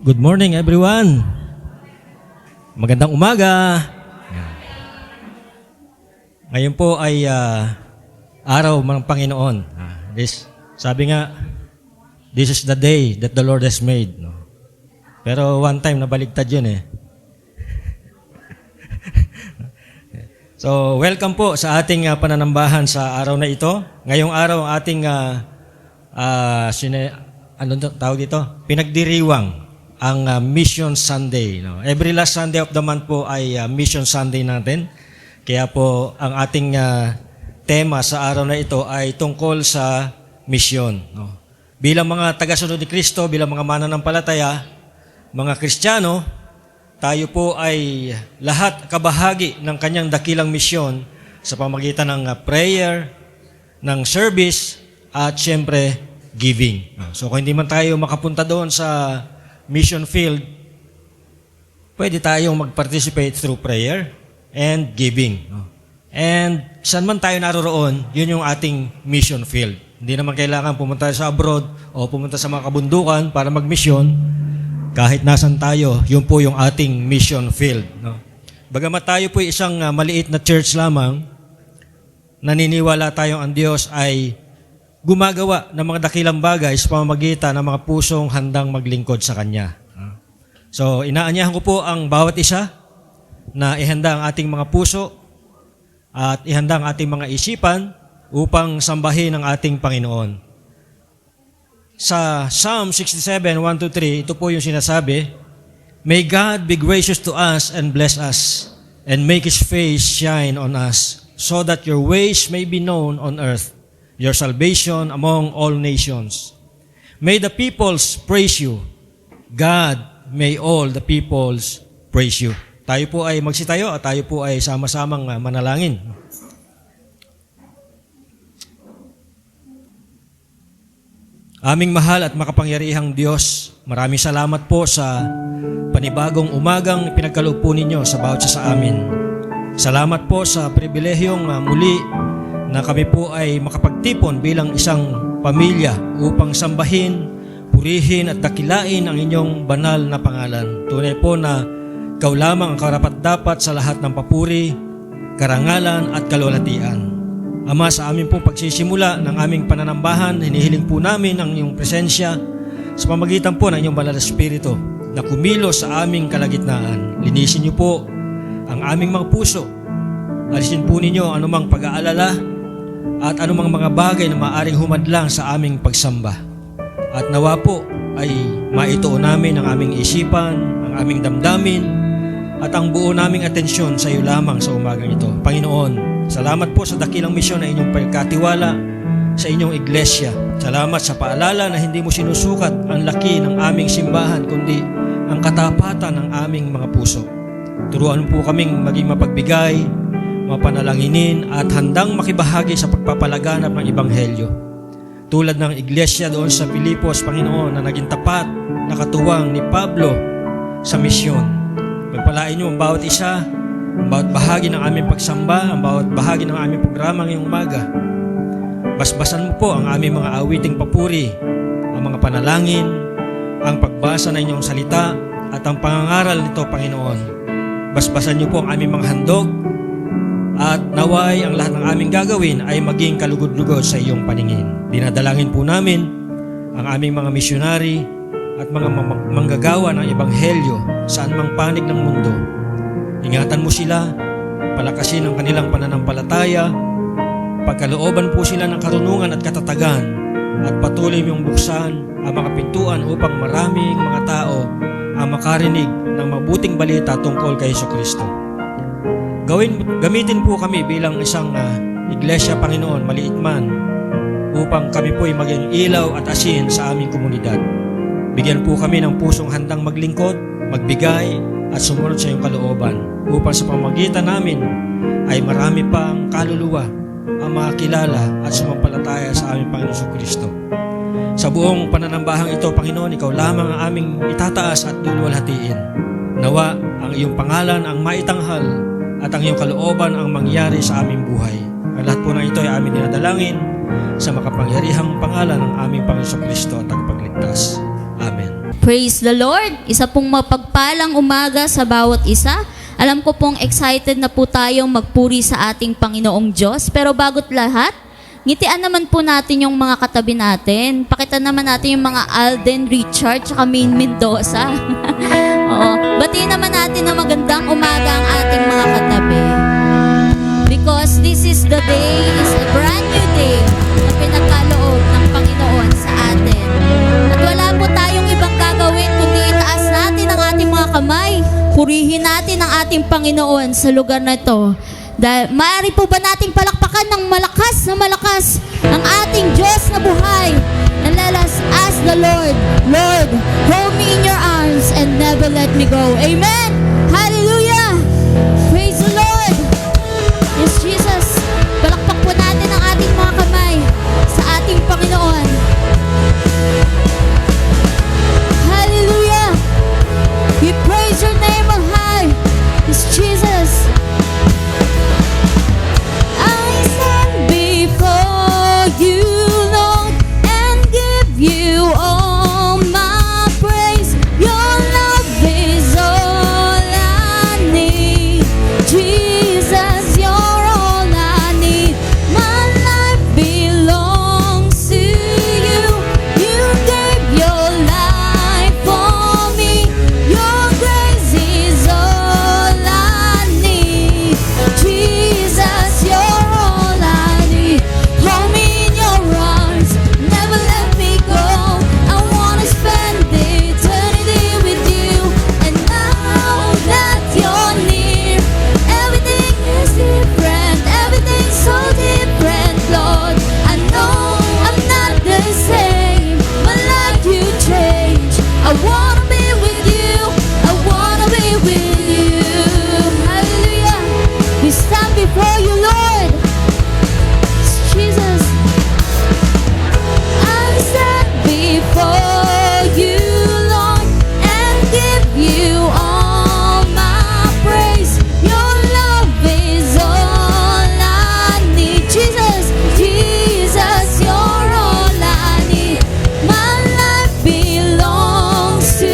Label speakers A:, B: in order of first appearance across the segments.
A: Good morning everyone. Magandang umaga. Ngayon po ay araw ng Panginoon. Sabi nga, this is the day that the Lord has made. No? Pero one time nabaligtad yun eh. So welcome po sa ating pananambahan sa araw na ito. Ngayong araw ang ating tawag dito? Pinagdiriwang ang Mission Sunday. No? Every last Sunday of the month po ay Mission Sunday natin. Kaya po ang ating tema sa araw na ito ay tungkol sa misyon. No? Bilang mga tagasunod ni Kristo, bilang mga mananampalataya, mga Kristiyano, tayo po ay lahat kabahagi ng kanyang dakilang misyon sa pamamagitan ng prayer, ng service, at siyempre, giving. So kung hindi man tayo makapunta doon sa mission field, pwede tayong mag-participate through prayer and giving. And saan man tayo naroroon, yun yung ating mission field. Hindi naman kailangan pumunta sa abroad o pumunta sa mga kabundukan para mag-mission. Kahit nasan tayo, yun po yung ating mission field. No? Bagamat tayo po isang maliit na church lamang, naniniwala tayong ang Diyos ay gumagawa ng mga dakilang bagay sa pamamagitan ng mga pusong handang maglingkod sa Kanya. So, inaanyahan ko po ang bawat isa na ihanda ang ating mga puso at ihanda ang ating mga isipan upang sambahin ang ating Panginoon. Sa Psalm 67:1-3, ito po yung sinasabi, May God be gracious to us and bless us, and make His face shine on us, so that your ways may be known on earth, your salvation among all nations. May the peoples praise you. God, may all the peoples praise you. Tayo po ay magsitayo at tayo po ay sama-samang manalangin. Aming mahal at makapangyarihang Diyos, maraming salamat po sa panibagong umagang pinagkaloob po ninyo sa bawat isa sa amin. Salamat po sa pribilehiyong muli na kami po ay makapagtipon bilang isang pamilya upang sambahin, purihin at dakilain ang inyong banal na pangalan. Tunay po na ikaw lamang ang karapat-dapat sa lahat ng papuri, karangalan at kalwalhatian. Ama, sa amin pong pagsisimula ng aming pananambahan, hinihiling po namin ang iyong presensya sa pamagitan po ng inyong banal na Espiritu na kumilos sa aming kalagitnaan. Linisin niyo po ang aming mga puso. Alisin po ninyo anumang pag-aalala at anumang mga bagay na maaaring humadlang sa aming pagsamba. At nawa po ay maituon namin ang aming isipan, ang aming damdamin, at ang buo naming atensyon sa iyo lamang sa umagang ito. Panginoon, salamat po sa dakilang misyon na inyong pagkatiwala sa inyong iglesia. Salamat sa paalala na hindi mo sinusukat ang laki ng aming simbahan, kundi ang katapatan ng aming mga puso. Turuan po kaming maging mapagbigay, mapanalanginin at handang makibahagi sa pagpapalaganap ng Ebanghelyo. Tulad ng iglesia doon sa Filipos, Panginoon, na naging tapat na katuwang ni Pablo sa misyon. Pagpalain niyo ang bawat isa, ang bawat bahagi ng aming pagsamba, ang bawat bahagi ng aming programa ngayong umaga. Basbasan mo po ang aming mga awiting papuri, ang mga panalangin, ang pagbasa ng inyong salita, at ang pangangaral nito, Panginoon. Basbasan niyo po ang aming mga handog, at naway ang lahat ng aming gagawin ay maging kalugod-lugod sa iyong paningin. Dinadalangin po namin ang aming mga misyonari at mga manggagawa ng Ebanghelyo saan mang panig ng mundo. Ingatan mo sila, palakasin ang kanilang pananampalataya, pagkalooban po sila ng karunungan at katatagan, at patuloy mong buksan ang mga pintuan upang maraming mga tao ang makarinig ng mabuting balita tungkol kay Jesucristo. Gamitin po kami bilang isang iglesia, Panginoon, maliit man, upang kami po ay maging ilaw at asin sa aming komunidad. Bigyan po kami ng pusong handang maglingkod, magbigay, at sumunod sa iyong kalooban, upang sa pamamagitan namin ay marami pang kaluluwa ang makakilala at sumampalataya sa aming Panginoon Jesucristo. Sa buong pananambahang ito, Panginoon, ikaw lamang ang aming itataas at luluwalhatiin. Nawa ang iyong pangalan ang maitanghal at ang iyong kalooban ang mangyari sa aming buhay. Ang lahat po ng ito ay aming dinadalangin sa makapangyarihang pangalan ng aming Panginoon Jesucristo at tagapagligtas. Amen.
B: Praise the Lord! Isa pong mapagpalang umaga sa bawat isa. Alam ko pong excited na po tayong magpuri sa ating Panginoong Diyos. Pero bago't lahat, ngitian naman po natin yung mga katabi natin. Pakita naman natin yung mga Alden Richard at Maine Mendoza. Oo. Batiin naman natin na magandang umaga ang ating mga katabi. Because this is the day, is a brand new day na pinagkaloob ng Panginoon sa atin. At wala po tayong ibang gagawin kundi itaas natin ang ating mga kamay. Purihin natin ang ating Panginoon sa lugar na ito. Dahil maaari po ba nating palakpakan ng malakas ang ating Diyos na buhay? And let us ask the Lord, Lord, hold me in your arms and never let me go. Amen! Hallelujah! Praise the Lord! Yes, Jesus! Palakpak po natin ang ating mga kamay sa ating Panginoon. Hallelujah! We praise your name on high. Yes, Jesus! I stand before you, Lord, and give you all my praise. Your love is all I need. Jesus, you're all I need. My life belongs to you. You gave your life for me. Your grace is all I need. Jesus, you're all I need. Hold me in your arms, never let me go. I wanna spend eternity with you. And now that you're near, everything is different, everything's so different, Lord. I know I'm not the same, but like you change. I wanna be with you, I wanna be with you. Hallelujah. We stand before you, Lord. Jesus. I stand before you, Lord, and give you all my praise. Your love is all I need. Jesus, Jesus, you're all I need. My life belongs to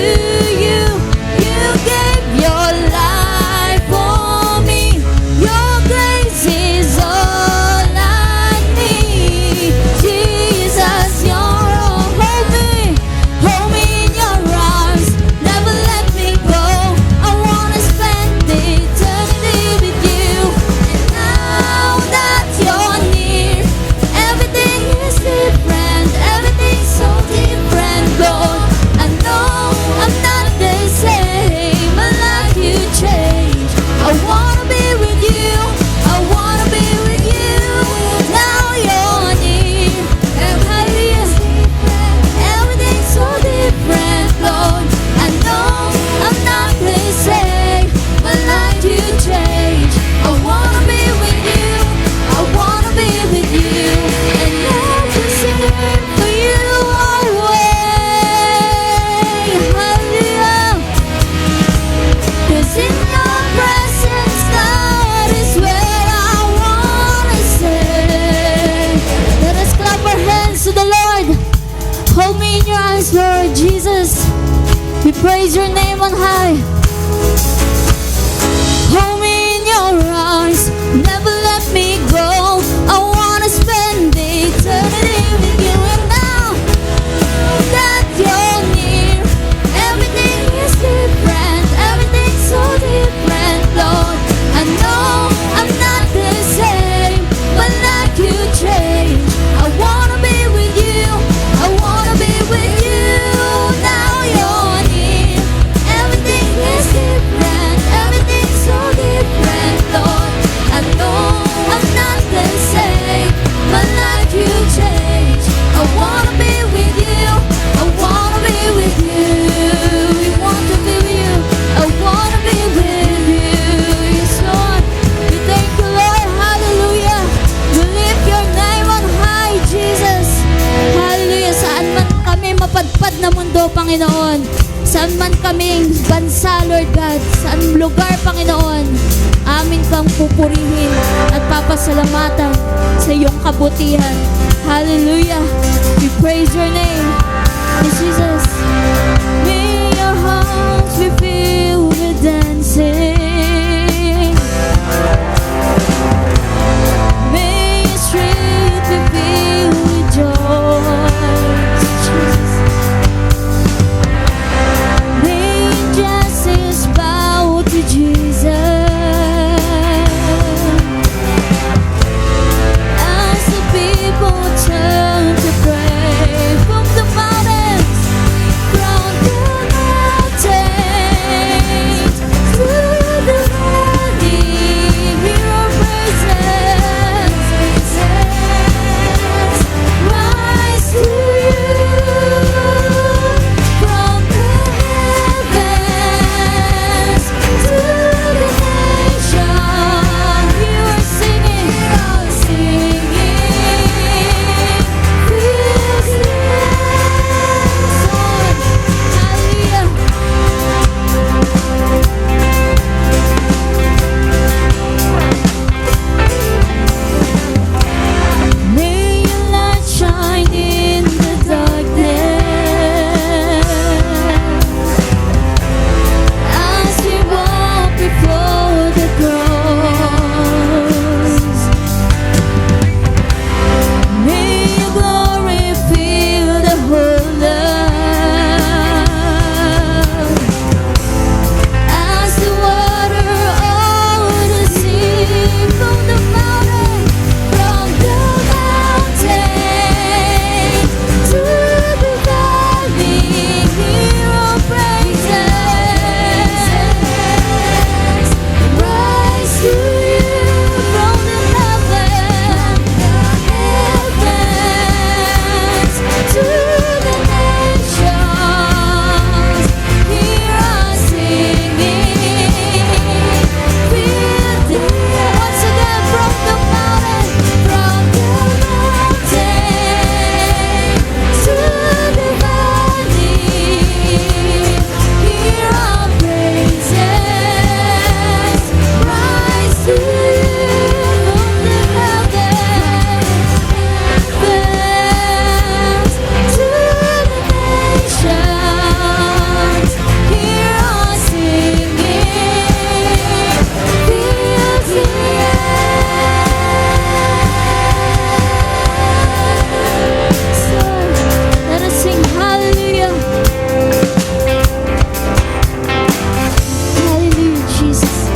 B: you. You gave your life for me. Your grace is all I need. Jesus, you're all. Hold me in your arms, never let me go. I wanna spend eternity with you. And now that you're near, everything is different, everything's so different, Lord. I know I'm not the same, but like you change. I wanna be with you, I wanna be with you. Now you're near, everything's so different, Lord. I know I'm not the same, but like you change. I wanna be with you, I wanna be with you, and let me sing for you always. Hallelujah. 'Cause in your presence, that is where I wanna stay. Let us clap our hands to the Lord. Hold me in your arms, Lord Jesus. We praise your name on high. Hold me in your arms, never let me go. I wanna spend eternity with you. And now that you're near, everything is different, everything's so different, Lord. I know I'm not the same, but like you change. I wanna be with you, I wanna be with you. Now you're near, everything is different, everything's so different, Lord. I know I'm not the same, but like you change. I wanna be with you, I wanna be with you. We want to be with you, I wanna be with you. Yes, Lord. We thank you, Lord. Hallelujah. We lift your name on high, Jesus. Hallelujah. Saan man kami mapadpad na mundo, Panginoon. Saan man kaming bansa, Lord God. Saan lugar, Panginoon. Amin kang pupurihin at papasalamatan sa iyong kabutihan. Hallelujah. We praise your name. Yes, Jesus. May our hearts be filled with dancing. May your street be filled with joy. Jesus. May injustice bow to Jesus. As the people turn to pray from the mountains, from the mountains to the valley, hear our praises. Rise to you from the heavens to the nation. You are singing, Feels the song. Hallelujah. May your light shine in the darkness as we walk before the cross. May your glory fill the whole earth as the water over the sea, from the mountain to the valley, hear our praises. Rise to you from the heavens to the nations. Hear us singing. Feel the once again from the mountain to the valley. Hear our praises. Rise to you from the heavens to the nations. Hear us singing. Feel the so let us sing hallelujah. Hallelujah, Jesus.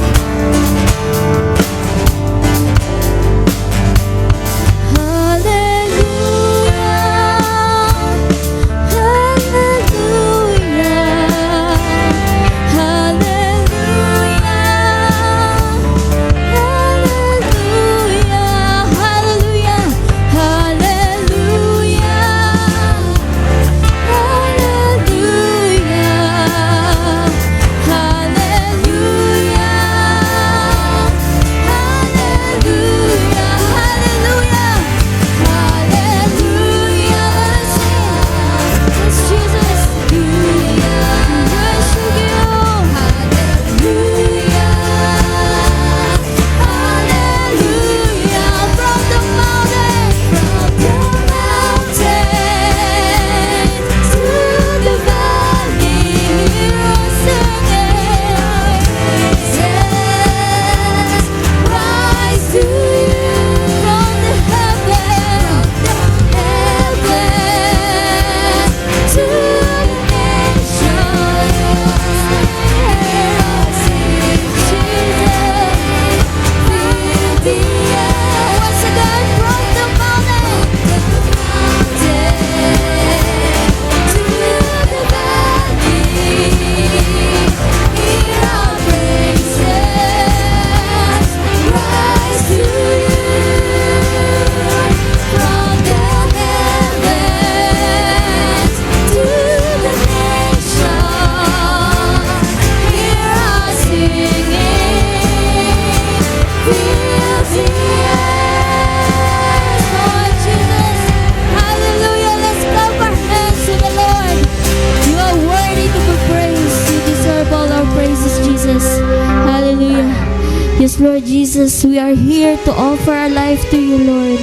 B: Yes, Lord Jesus, we are here to offer our life to you, Lord.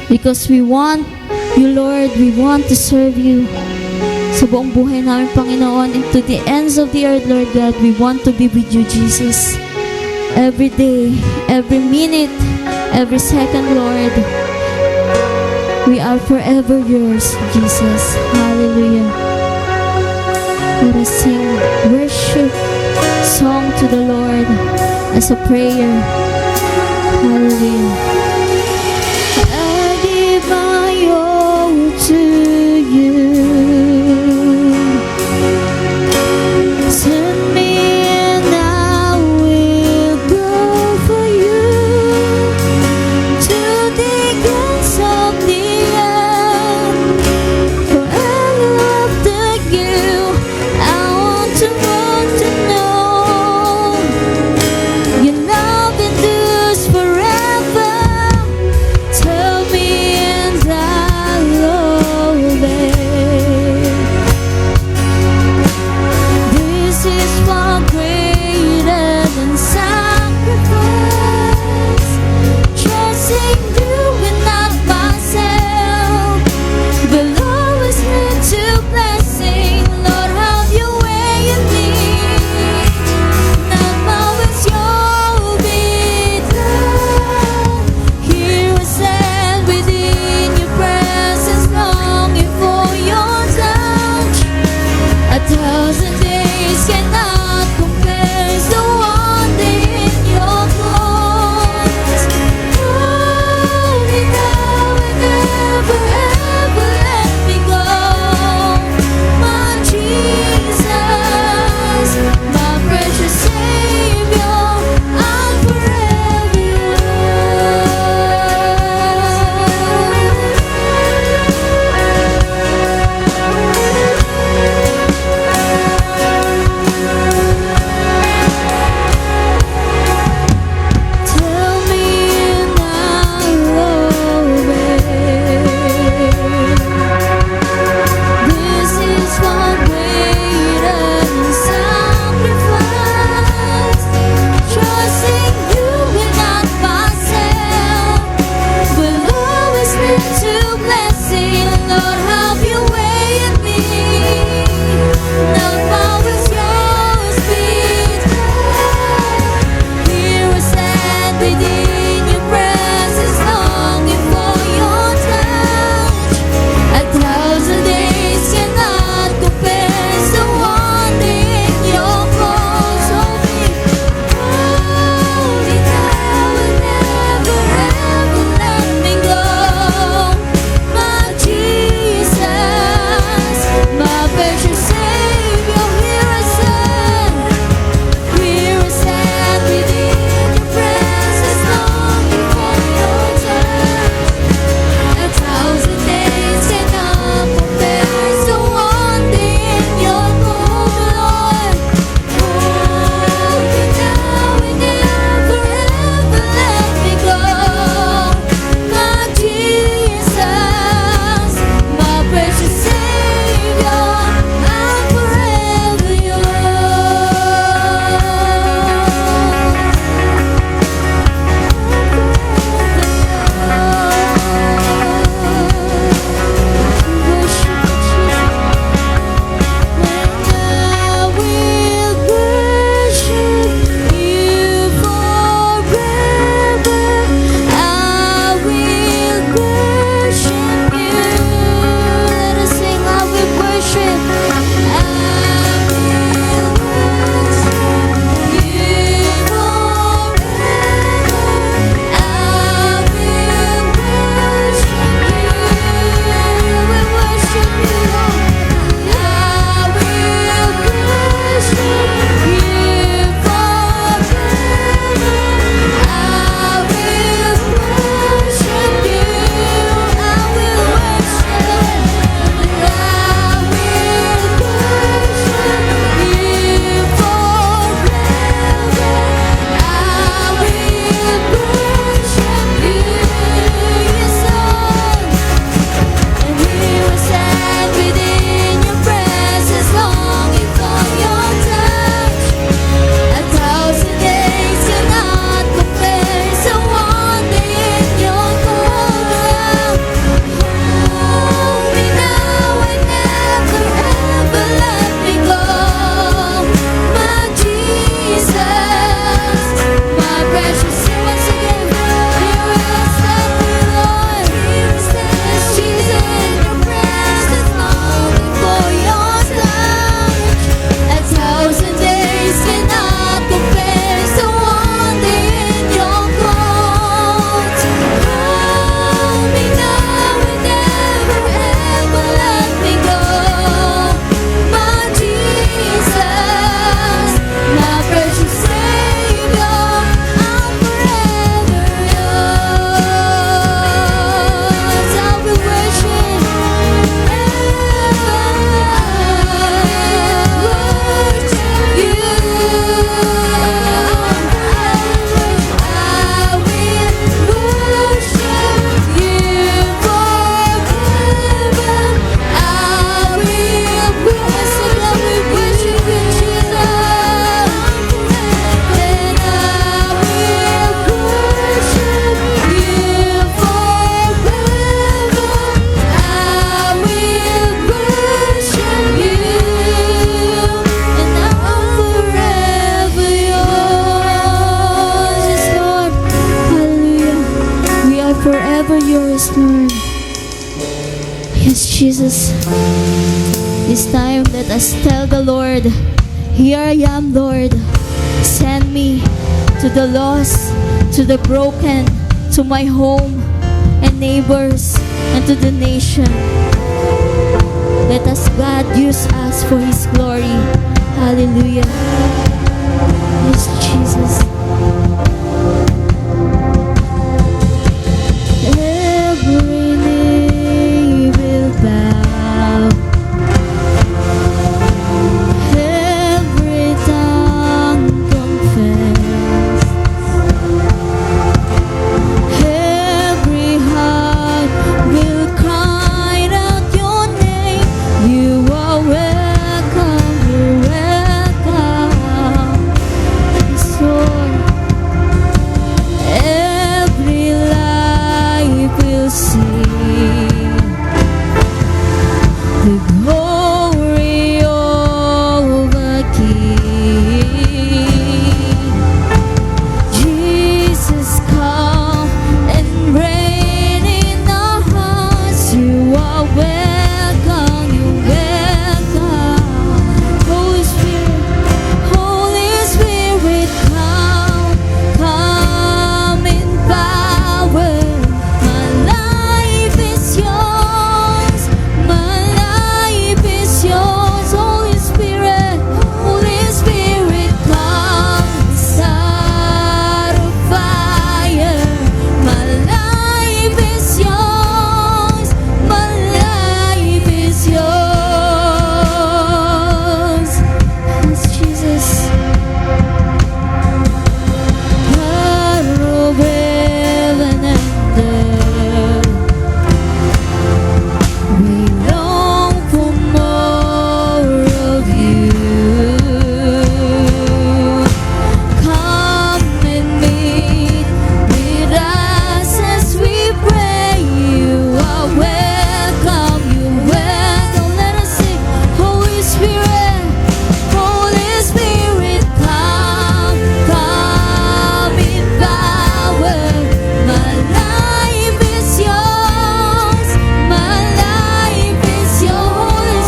B: Because we want you, Lord. We want to serve you. sa buong buhay namin, Panginoon, and to the ends of the earth, Lord God, we want to be with you, Jesus. Every day, every minute, every second, Lord, we are forever yours, Jesus. Hallelujah. Let us sing worship song to the Lord as a prayer. Hallelujah. I give my all to you. Send me and I will go for you to the ends of the earth. Forever after you, I want to know your love endures forever. Jesus, this time let us tell the Lord, here I am, Lord. Send me to the lost, to the broken, to my home and neighbors, and to the nation. Let us, God, use us for His glory. Hallelujah. Yes, Jesus. Every knee will bow, every tongue confess, every heart will cry out your name. You are welcome, you're welcome. Yes, Lord. Every life will see the glory of a King. Jesus, come and reign in our hearts. You are welcome, you're welcome. Holy Spirit, come in power. My life is yours, my life is yours. Holy Spirit, come, start a fire. My life is yours, my life is yours. Yes, Jesus. God of heaven and earth, we long for more of you. Come and meet with us as we pray. You are welcome, you're welcome. Let us sing. Holy Spirit, come in power. My life is yours, my life is yours.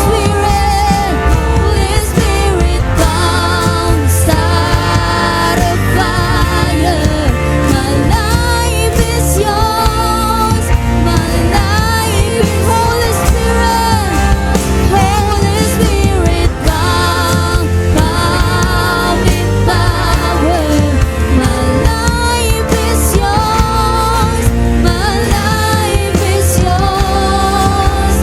B: Holy Spirit, come, start a fire. My life is yours, my life is Holy Spirit, come in power. My life is yours, my life is yours.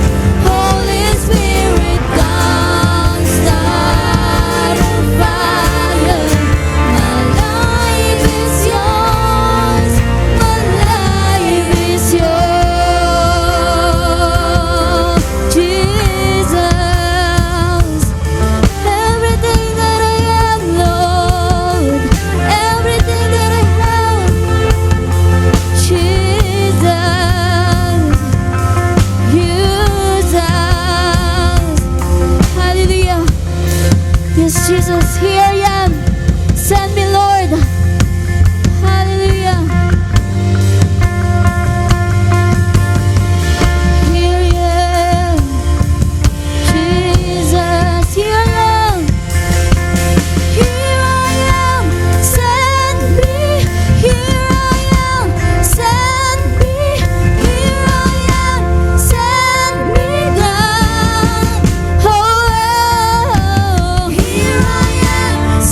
B: Holy Spirit, come, start a fire. My life is yours, my life is yours. Jesus, everything that I am, Lord, everything that I have, Jesus, use us. Hallelujah. Yes, Jesus, here I am. Send me, Lord. Hallelujah. Here I am. Jesus, here I am. Here I am. Send me. Here I am. Send me. Here I am. Send me, God. Oh, here I am.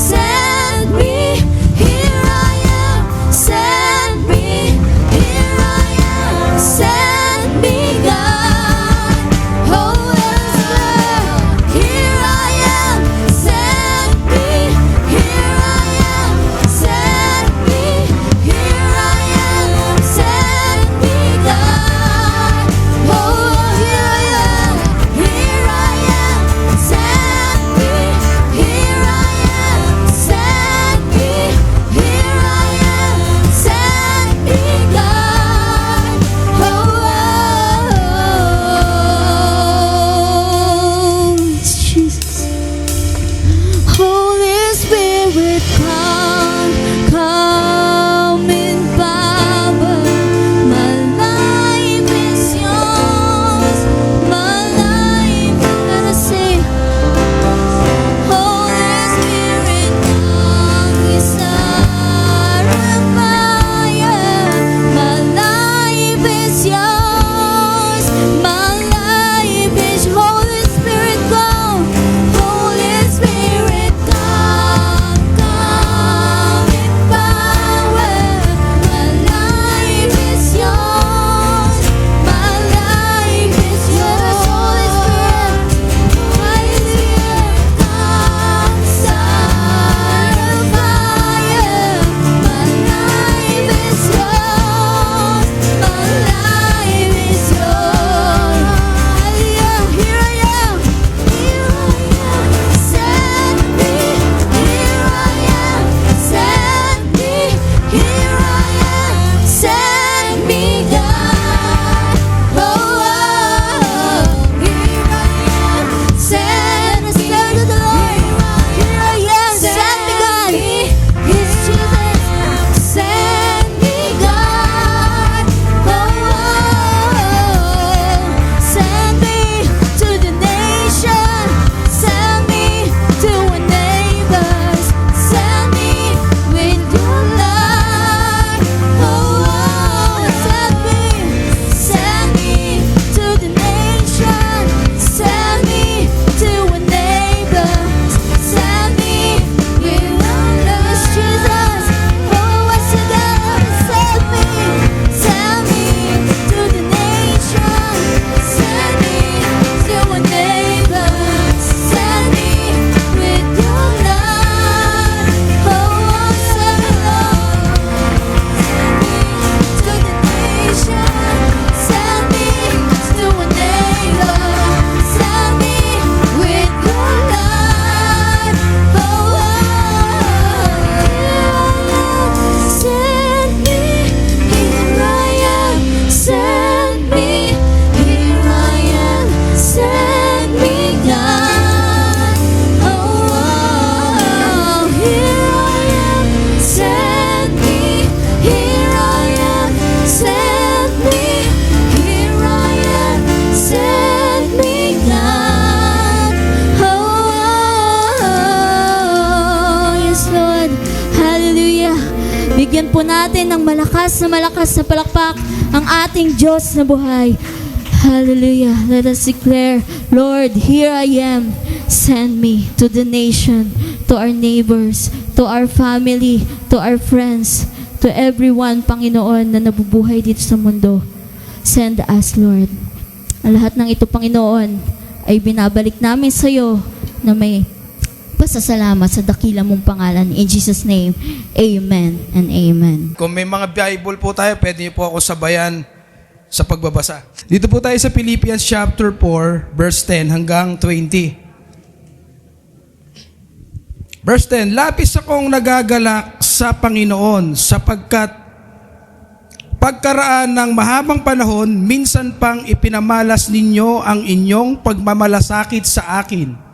B: Bigyan po natin ng malakas na palakpak ang ating Diyos na buhay. Hallelujah. Let us declare, Lord, here I am. Send me to the nation, to our neighbors, to our family, to our friends, to everyone, Panginoon, na nabubuhay dito sa mundo. Send us, Lord. Ang lahat ng ito, Panginoon, ay binabalik namin sa iyo na may pasasalamat sa dakila mong pangalan. In Jesus' name, amen and amen.
C: Kung may mga Bible po tayo, pwede niyo po ako sabayan sa pagbabasa. Dito po tayo sa Philippians chapter 4, verse 10 hanggang 20. Verse 10, labis akong nagagalak sa Panginoon sapagkat pagkaraan ng mahabang panahon, minsan pang ipinamalas ninyo ang inyong pagmamalasakit sa akin.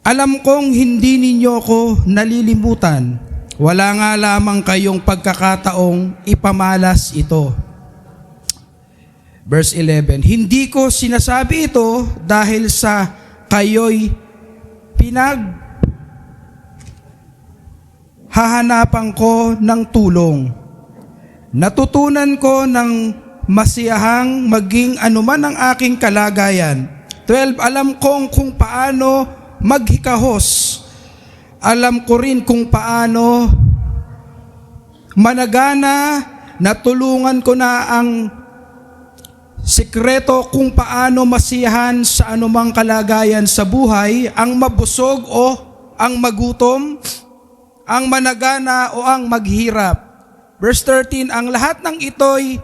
C: Alam kong hindi ninyo ako nalilimutan. Wala nga lamang kayong pagkakataong ipamalas ito. Verse 11, hindi ko sinasabi ito dahil sa kayo'y hahanapan ko ng tulong. Natutunan ko ng masiyahang maging anuman ang aking kalagayan. 12, alam kong kung paano maghikahos. Alam ko rin kung paano managana. Natulungan ko na ang sikreto kung paano masiyahan sa anumang kalagayan sa buhay, ang mabusog o ang magutom, ang managana o ang maghirap. Verse 13, ang lahat ng ito'y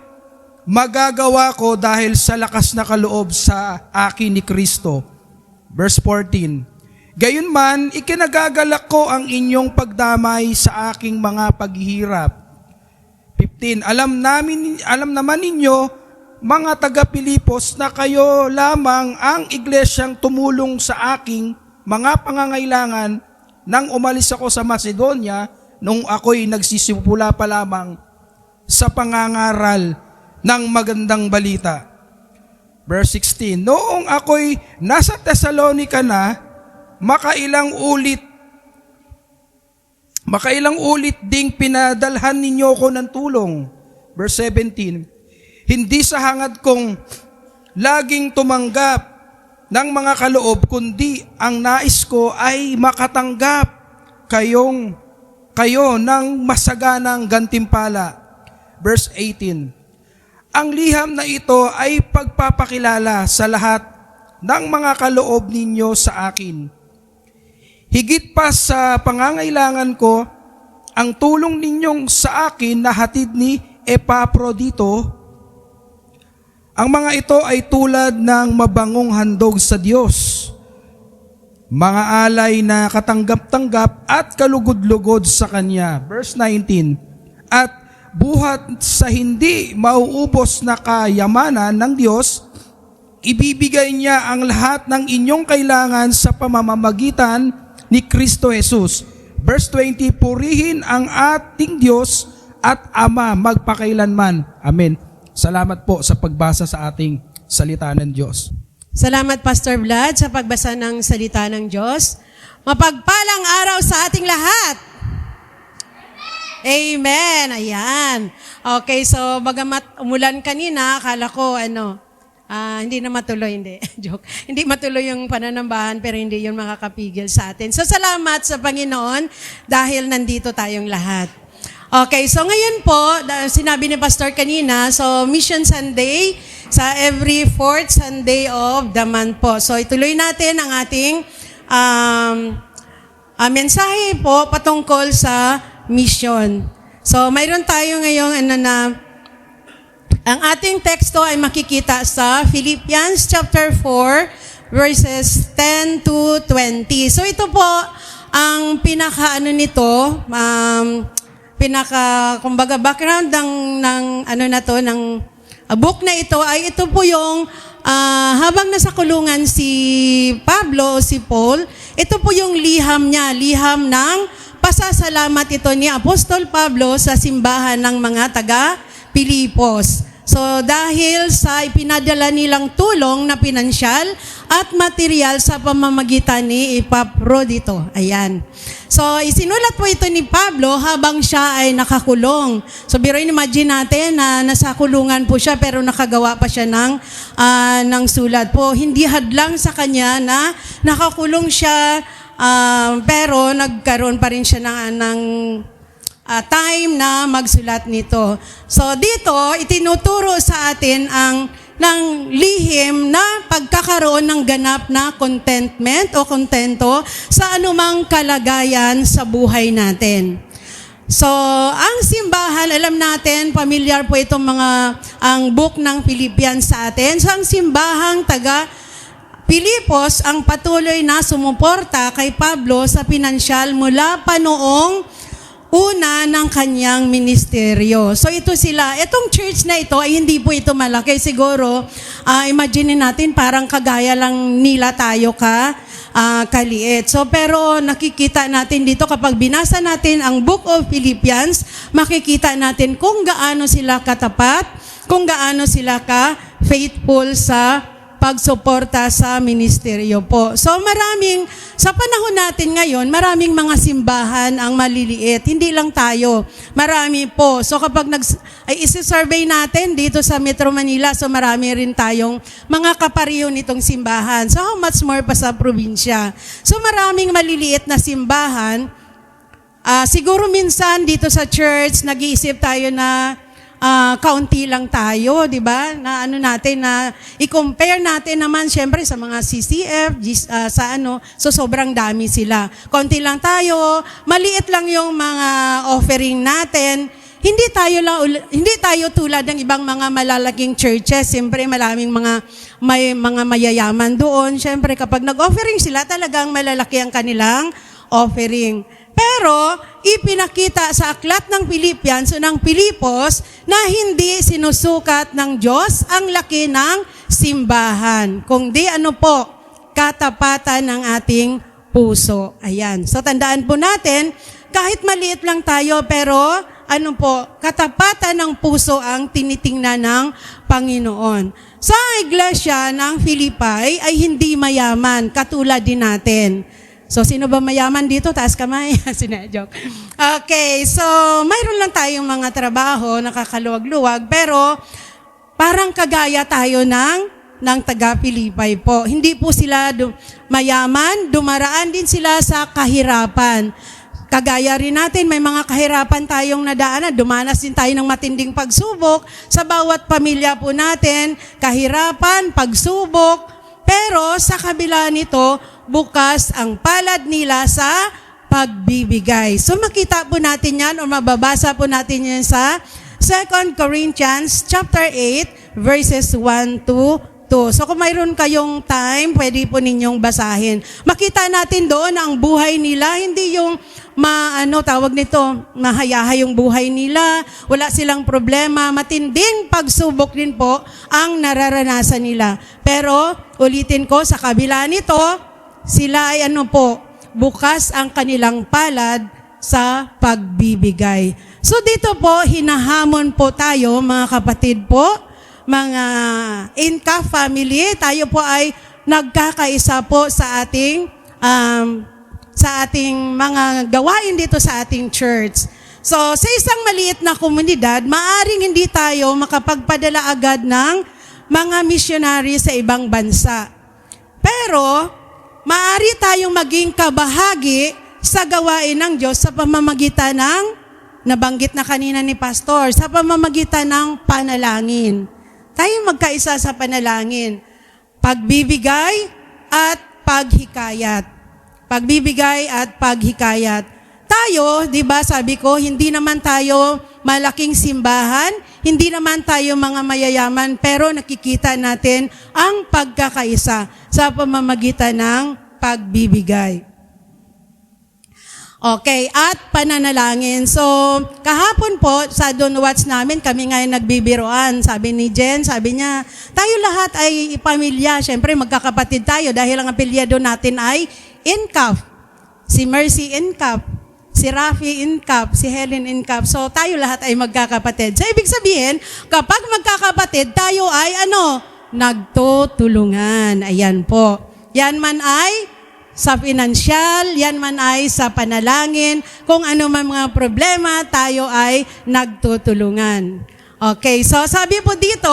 C: magagawa ko dahil sa lakas na kaloob sa akin ni Kristo. Verse 14, gayunman, ikinagagalak ko ang inyong pagdamay sa aking mga paghihirap. 15, alam naman ninyo, mga taga-Pilipos, na kayo lamang ang iglesyang tumulong sa aking mga pangangailangan nang umalis ako sa Macedonia nung ako'y nagsisimula pa lamang sa pangangaral ng magandang balita. Verse 16, noong ako'y nasa Thessalonica na, makailang ulit ding pinadalhan ninyo ko ng tulong. Verse 17, hindi sa hangad kong laging tumanggap ng mga kaloob, kundi ang nais ko ay makatanggap kayo ng masaganang gantimpala. Verse 18, ang liham na ito ay pagpapakilala sa lahat ng mga kaloob ninyo sa akin. Higit pa sa pangangailangan ko, ang tulong ninyong sa akin na hatid ni Epaprodito. Ang mga ito ay tulad ng mabangong handog sa Diyos, mga alay na katanggap-tanggap at kalugod-lugod sa Kanya. Verse 19, at buhat sa hindi mauubos na kayamanan ng Diyos, ibibigay niya ang lahat ng inyong kailangan sa pamamagitan ni Kristo Jesus. Verse 20, purihin ang ating Diyos at Ama magpakailanman. Amen. Salamat po sa pagbasa sa ating salita ng Diyos.
D: Salamat Pastor Vlad sa pagbasa ng salita ng Diyos. Mapagpalang araw sa ating lahat. Amen. Ayan. Okay, so bagamat umulan kanina, akala ko hindi na matuloy, hindi. Joke. Hindi matuloy yung pananambahan, pero hindi yun makakapigil sa atin. So salamat sa Panginoon dahil nandito tayong lahat. Okay, so ngayon po, sinabi ni Pastor kanina, so Mission Sunday sa every fourth Sunday of the month po. So ituloy natin ang ating mensahe po patungkol sa mission. So mayroon tayo ngayong ang ating teksto ay makikita sa Philippians chapter 4 verses 10 to 20. So ito po ang kumbaga background ng book na ito ay ito po yung habang nasa kulungan si Pablo o si Paul, ito po yung liham niya, liham ng pasasalamat ito ni Apostol Pablo sa simbahan ng mga taga-Pilipos. So dahil sa ipinadala nilang tulong na pinansyal at material sa pamamagitan ni Epaprodito. Ayan. So isinulat po ito ni Pablo habang siya ay nakakulong. So imagine natin na nasa kulungan po siya pero nakagawa pa siya ng sulat po. Hindi hadlang sa kanya na nakakulong siya pero nagkaroon pa rin siya ng time na magsulat nito. So dito, itinuturo sa atin ng lihim na pagkakaroon ng ganap na contentment o kontento sa anumang kalagayan sa buhay natin. So, ang simbahan, alam natin, familiar po itong ang book ng Philippians sa atin. So, ang simbahang taga Pilipos ang patuloy na sumuporta kay Pablo sa pinansyal mula pa noong una ng kanyang ministeryo. So ito sila, itong church na ito ay hindi po ito malaki. Siguro, imagine natin parang kagaya lang nila tayo kaliit. So pero nakikita natin dito kapag binasa natin ang Book of Philippians, makikita natin kung gaano sila katapat, kung gaano sila ka-faithful sa pagsuporta sa ministeryo po. So sa panahon natin ngayon, maraming mga simbahan ang maliliit. Hindi lang tayo. Marami po. So kapag isi-survey natin dito sa Metro Manila, so marami rin tayong mga kapariho nitong simbahan. So how much more pa sa probinsya? So maraming maliliit na simbahan. Siguro minsan dito sa church, nag-iisip tayo na kaunti lang tayo, di ba? Na natin na i-compare natin naman syempre sa mga CCF, so sobrang dami sila. Kaunti lang tayo, maliit lang yung mga offering natin. Hindi tayo tulad ng ibang mga malalaking churches. Siyempre maraming may mga mayayaman doon. Siyempre kapag nag-offering sila, talagang malalaki ang kanilang offering. Pero, ipinakita sa aklat ng Philippians o ng Pilipos na hindi sinusukat ng Diyos ang laki ng simbahan. Kung di katapatan ng ating puso. Ayan. So, tandaan po natin, kahit maliit lang tayo, pero katapatan ng puso ang tinitingnan ng Panginoon. Sa iglesia ng Philippi ay hindi mayaman, katulad din natin. So, sino ba mayaman dito? Taas kamay. Sinedjoke. Okay, so, mayroon lang tayong mga trabaho, nakakaluwag-luwag, pero parang kagaya tayo ng taga-Pilipay po. Hindi po sila mayaman, dumaraan din sila sa kahirapan. Kagaya rin natin, may mga kahirapan tayong nadaanan. Dumanas din tayo ng matinding pagsubok. Sa bawat pamilya po natin, kahirapan, pagsubok. Pero sa kabila nito, bukas ang palad nila sa pagbibigay. So makita po natin yan o mababasa po natin yan sa 2 Corinthians chapter 8 verses 1 to 2. So kung mayroon kayong time, pwede po ninyong basahin. Makita natin doon ang buhay nila, hindi yung mahayahay yung buhay nila, wala silang problema, matinding pagsubok din po ang nararanasan nila. Pero ulitin ko, sa kabila nito, sila ay bukas ang kanilang palad sa pagbibigay. So dito po, hinahamon po tayo mga kapatid po, mga Inca family, tayo po ay nagkakaisa po sa ating mga gawain dito sa ating church. So sa isang maliit na komunidad, maaring hindi tayo makapagpadala agad ng mga missionary sa ibang bansa. Pero maaari tayong maging kabahagi sa gawain ng Diyos sa pamamagitan ng, nabanggit na kanina ni Pastor, sa pamamagitan ng panalangin. Tayo magkaisa sa panalangin. Pagbibigay at paghikayat. Pagbibigay at paghikayat. Tayo, di ba, sabi ko, hindi naman tayo malaking simbahan, hindi naman tayo mga mayayaman, pero nakikita natin ang pagkakaisa sa pamamagitan ng pagbibigay. Okay, at pananalangin. So, kahapon po, sa Don Watch namin, kami ngayon nagbibiroan. Sabi ni Jen, sabi niya, tayo lahat ay pamilya. Siyempre, magkakapatid tayo dahil ang apelyado natin ay Incaf. Si Mercy Incaf. si Rafi Incap, si Helen Incap. So tayo lahat ay magkakapatid. So ibig sabihin, kapag magkakapatid, tayo ay nagtutulungan. Ayan po. Yan man ay sa pinansyal, yan man ay sa panalangin, kung ano man mga problema, tayo ay nagtutulungan. Okay, so sabi po dito,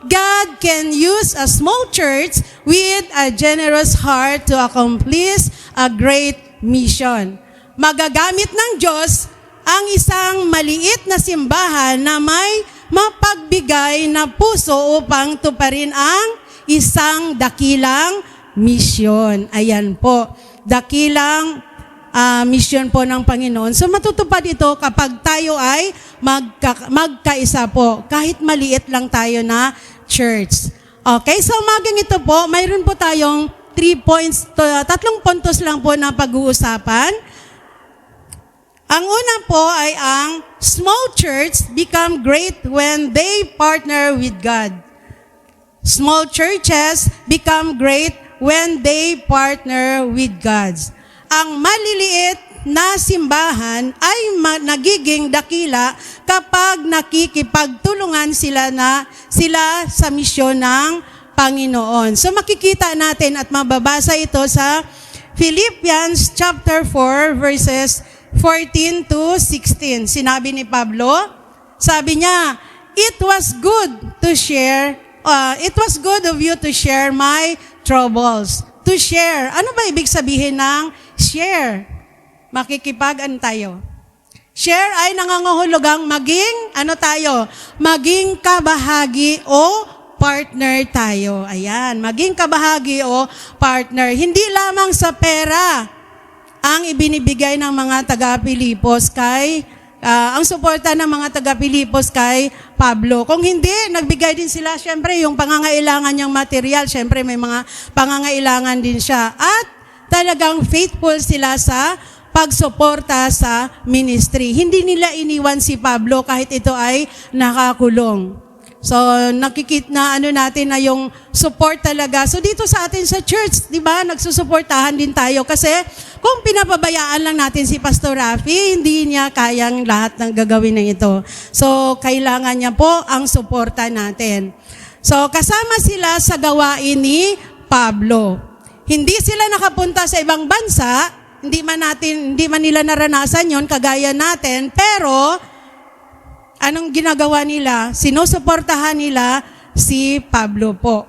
D: God can use a small church with a generous heart to accomplish a great mission. Magagamit ng Diyos ang isang maliit na simbahan na may mapagbigay na puso upang tuparin ang isang dakilang misyon. Ayan po, dakilang mission po ng Panginoon. So matutupad ito kapag tayo ay magkaisa po, kahit maliit lang tayo na church. Okay, so umagang ito po, mayroon po tayong 3 puntos lang po na pag-uusapan. Ang una po ay ang small church become great when they partner with God. Small churches become great when they partner with God. Ang maliliit na simbahan ay nagiging dakila kapag nakikipagtulungan sila sa misyon ng Panginoon. So makikita natin at mababasa ito sa Philippians chapter 4 verses 14 to 16. Sinabi ni Pablo, sabi niya, it was good of you to share my troubles. To share. Ano ba ibig sabihin ng share? Tayo? Share ay nangangahulugang maging kabahagi o partner tayo. Ayan, maging kabahagi o partner. Hindi lamang sa pera ang ibinibigay ng mga taga-Pilipos ang suporta ng mga taga-Pilipos kay Pablo. Kung hindi, nagbigay din sila, syempre, yung pangangailangan niyang material, syempre may mga pangangailangan din siya. At talagang faithful sila sa pagsuporta sa ministry. Hindi nila iniwan si Pablo kahit ito ay nakakulong. So, nakikita na natin na yung support talaga. So, dito sa atin sa church, di ba, nagsusuportahan din tayo. Kasi, kung pinapabayaan lang natin si Pastor Rafi, hindi niya kayang lahat ng gagawin na ito. So, kailangan niya po ang suporta natin. So, kasama sila sa gawain ni Pablo. Hindi sila nakapunta sa ibang bansa, hindi man nila naranasan yon kagaya natin, pero anong ginagawa nila? Sinusuportahan nila si Pablo po.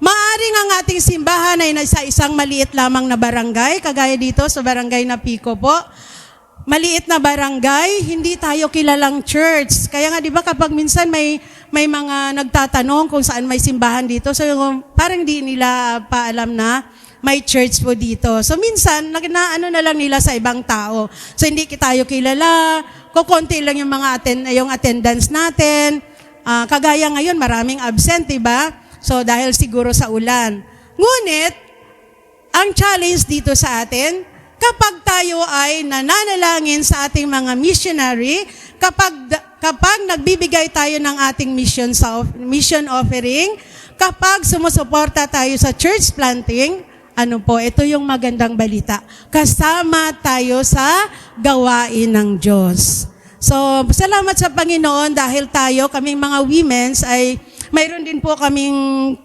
D: Maaring ang ating simbahan ay nasa isang maliit lamang na barangay, kagaya dito sa barangay na Pico po. Maliit na barangay, hindi tayo kilalang church. Kaya nga 'di ba kapag minsan may mga nagtatanong kung saan may simbahan dito, so parang di nila paalam na may church po dito. So minsan, na lang nila sa ibang tao. So hindi tayo kilala, kukonti lang yung yung attendance natin. Kagaya ngayon, maraming absent, diba? So dahil siguro sa ulan. Ngunit, ang challenge dito sa atin, kapag tayo ay nananalangin sa ating mga missionary, kapag nagbibigay tayo ng ating mission offering, kapag sumusuporta tayo sa church planting, ito yung magandang balita. Kasama tayo sa gawain ng Diyos. So, salamat sa Panginoon dahil kaming mga women's ay mayroon din po kaming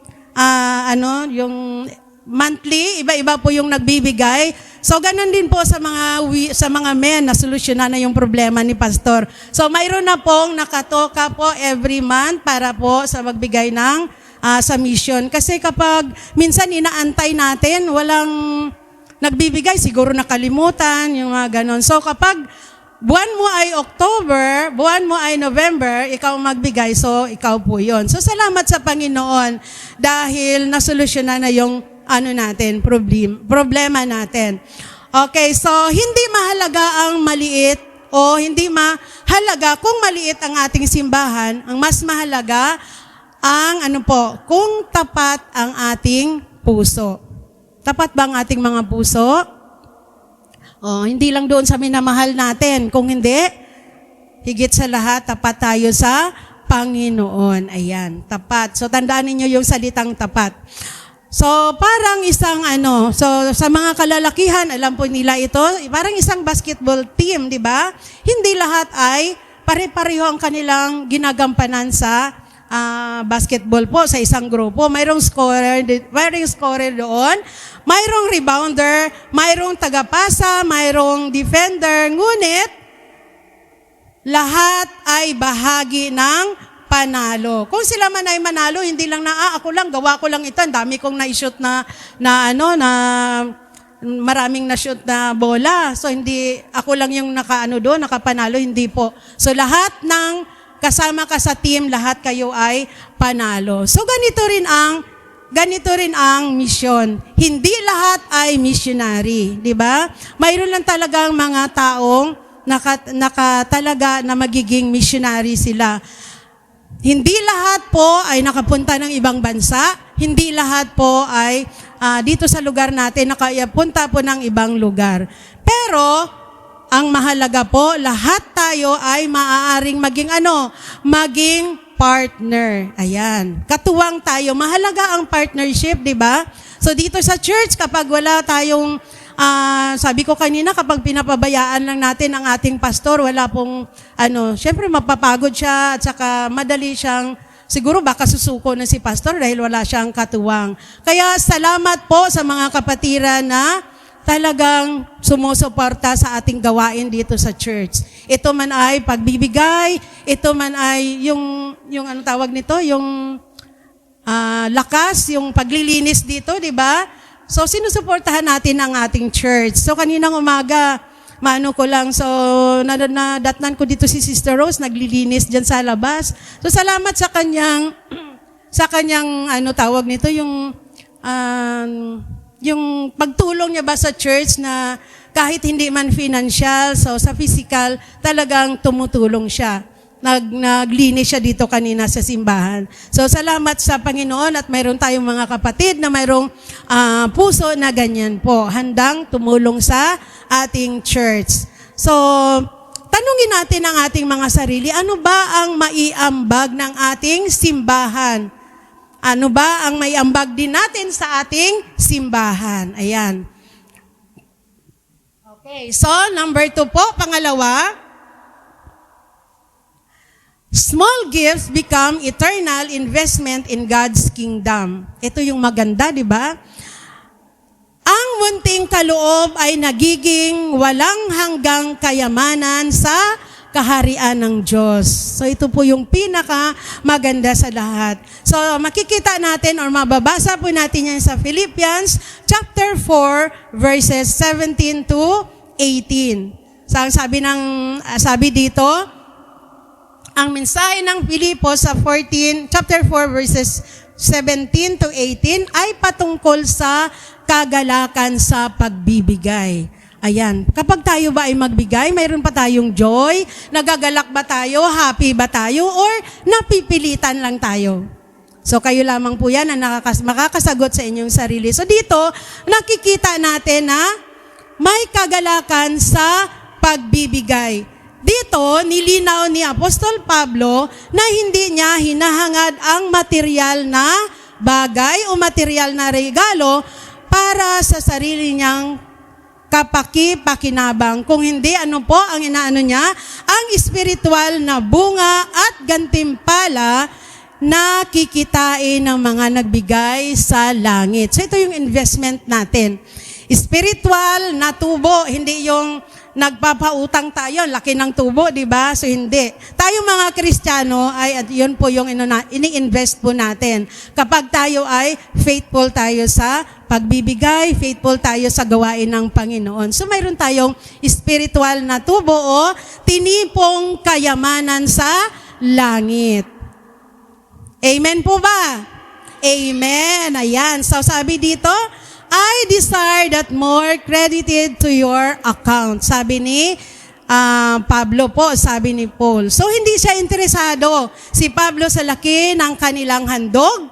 D: yung monthly, iba-iba po yung nagbibigay. So, ganun din po sa mga men na solusyonan na yung problema ni Pastor. So, mayroon na pong nakatoka po every month para po sa magbigay ng sa mission. Kasi kapag minsan inaantay natin, walang nagbibigay, siguro nakalimutan, yung mga ganon. So kapag buwan mo ay October, buwan mo ay November, ikaw magbigay, so ikaw po yon. So salamat sa Panginoon dahil nasolusyonan na yung problema natin. Okay, so hindi mahalaga ang maliit o hindi mahalaga kung maliit ang ating simbahan, ang mas mahalaga kung tapat ang ating puso. Tapat ba ang ating mga puso? Hindi lang doon sa minamahal natin. Kung hindi, higit sa lahat, tapat tayo sa Panginoon. Ayan, tapat. So, tandaan ninyo yung salitang tapat. So parang isang so sa mga kalalakihan, alam po nila ito, parang isang basketball team, di ba? Hindi lahat ay pare-pareho ang kanilang ginagampanan sa basketball po sa isang grupo. Mayroong scorer doon, mayroong rebounder, mayroong tagapasa, mayroong defender, ngunit lahat ay bahagi ng panalo. Kung sila man ay manalo, hindi lang na ako lang, gawa ko lang ito, ang dami kong na-shoot na maraming na-shoot na bola. So hindi ako lang yung nakapanalo, hindi po. So lahat ng kasama ka sa team, lahat kayo ay panalo. So ganito rin ang misyon. Hindi lahat ay missionary, di ba? Mayroon lang talagang mga taong talaga na magiging missionary sila. Hindi lahat po ay nakapunta ng ibang bansa. Hindi lahat po ay dito sa lugar natin nakapunta po ng ibang lugar. Pero ang mahalaga po, lahat tayo ay maaaring maging partner. Ayan. Katuwang tayo. Mahalaga ang partnership, di ba? So dito sa church, kapag wala tayong, sabi ko kanina, kapag pinapabayaan lang natin ang ating pastor, wala pong, syempre mapapagod siya at saka madali siyang, siguro baka susuko na si pastor dahil wala siyang katuwang. Kaya salamat po sa mga kapatiran na talagang sumusuporta sa ating gawain dito sa church. Ito man ay pagbibigay, ito man ay yung tawag nito, yung lakas, yung paglilinis dito, di ba? So sinusuportahan natin ang ating church. So kaninang umaga, nadatnan ko dito si Sister Rose, naglilinis dyan sa labas. So salamat sa kanyang tawag nito, yung pagtulong niya ba sa church na kahit hindi man financial, so sa physical, talagang tumutulong siya. Naglinis siya dito kanina sa simbahan. So salamat sa Panginoon at mayroon tayong mga kapatid na mayroong puso na ganyan po, handang tumulong sa ating church. So tanungin natin ang ating mga sarili, ano ba ang maiambag ng ating simbahan? Ano ba ang may ambag din natin sa ating simbahan? Ayan. Okay, so number 2 po, pangalawa, small gifts become eternal investment in God's kingdom. Ito yung maganda, di ba? Ang munting kaloob ay nagiging walang hanggang kayamanan sa kaharian ng Diyos. So ito po yung pinaka maganda sa lahat. So makikita natin or mababasa po natin yan sa Philippians chapter 4 verses 17 to 18. So ang sabi dito, ang mensahe ng Filipos sa chapter 4 verses 17 to 18 ay patungkol sa kagalakan sa pagbibigay. Ayan, kapag tayo ba ay magbigay, mayroon pa tayong joy, nagagalak ba tayo, happy ba tayo, or napipilitan lang tayo? So kayo lamang po yan ang makakasagot sa inyong sarili. So dito, nakikita natin na may kagalakan sa pagbibigay. Dito, nilinaw ni Apostol Pablo na hindi niya hinahangad ang material na bagay o material na regalo para sa sarili niyang kapaki-pakinabang. Kung hindi, ano po ang inaano niya? Ang espiritual na bunga at gantimpala na kikitain ng mga nagbigay sa langit. So ito yung investment natin. Spiritual na tubo, hindi yung nagpapautang tayo, laki ng tubo, di ba? So hindi. Tayo mga Kristiyano ay yun po yung ini-invest po natin. Kapag tayo ay faithful tayo sa pagbibigay, faithful tayo sa gawain ng Panginoon. So mayroon tayong spiritual na tubo o tinipong kayamanan sa langit. Amen po ba? Amen. Ayan. So sabi dito, I desire that more credited to your account. Sabi ni Pablo po, sabi ni Paul. So hindi siya interesado, si Pablo, sa laki ng kanilang handog.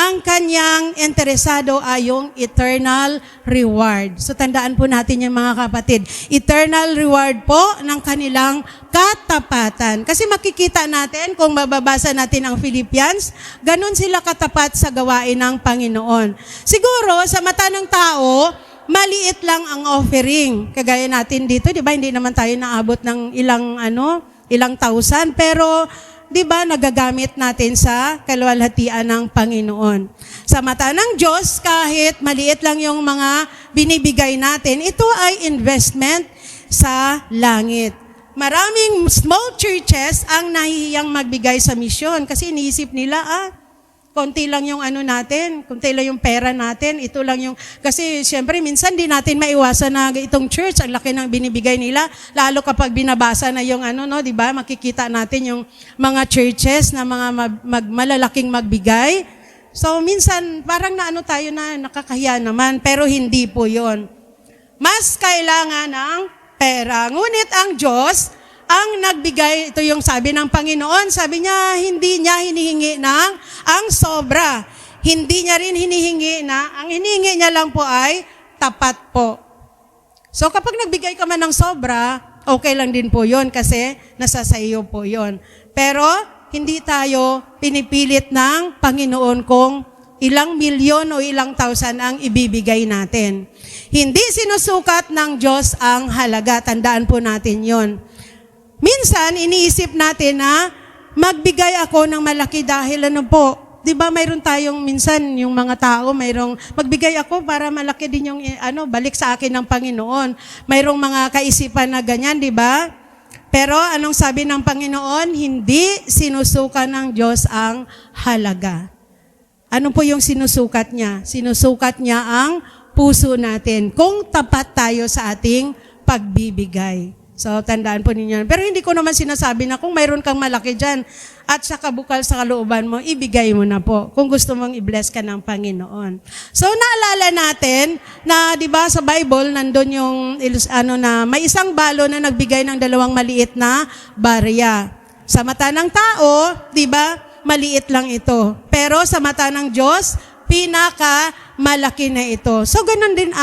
D: ang kanyang interesado ay yung eternal reward. So tandaan po natin yung mga kapatid, eternal reward po ng kanilang katapatan. Kasi makikita natin kung mababasa natin ang Philippians, ganun sila katapat sa gawain ng Panginoon. Siguro sa mata ng tao, maliit lang ang offering. Kagaya natin dito, di ba? Hindi naman tayo naabot ng ilang thousand, pero di ba, nagagamit natin sa kaluwalhatian ng Panginoon. Sa mata ng Diyos, kahit maliit lang yung mga binibigay natin, ito ay investment sa langit. Maraming small churches ang nahihiyang magbigay sa misyon kasi iniisip nila, konti lang yung natin, konti lang yung pera natin, ito lang yung, kasi siyempre minsan di natin maiwasan na itong church, ang laki ng binibigay nila, lalo kapag binabasa na yung di ba, makikita natin yung mga churches na mga malalaking magbigay. So minsan parang tayo na nakakahiya naman, pero hindi po yon. Mas kailangan ng pera. Ngunit ang Diyos, ang nagbigay, ito yung sabi ng Panginoon, sabi niya, hindi niya hinihingi ng ang sobra. Hindi niya rin hinihingi ang hinihingi niya lang po ay tapat po. So kapag nagbigay ka man ng sobra, okay lang din po yon kasi nasa sa iyo po yon. Pero hindi tayo pinipilit ng Panginoon kung ilang milyon o ilang thousand ang ibibigay natin. Hindi sinusukat ng Diyos ang halaga. Tandaan po natin yon. Minsan, iniisip natin na magbigay ako ng malaki dahil di ba mayroon tayong minsan yung mga tao, magbigay ako para malaki din yung balik sa akin ng Panginoon. Mayroong mga kaisipan na ganyan, di ba? Pero anong sabi ng Panginoon? Hindi sinusukat ng Diyos ang halaga. Ano po yung sinusukat niya? Sinusukat niya ang puso natin kung tapat tayo sa ating pagbibigay. So, tandaan po ninyo. Pero hindi ko naman sinasabi na kung mayroon kang malaki dyan at sa kabukal sa kalooban mo, ibigay mo na po kung gusto mong i-bless ka ng Panginoon. So, naalala natin na, di ba, sa Bible, nandun yung, na may isang balo na nagbigay ng 2 maliit na barya. Sa mata ng tao, di ba, maliit lang ito. Pero sa mata ng Diyos, pinaka-malaki na ito. So, ganun rin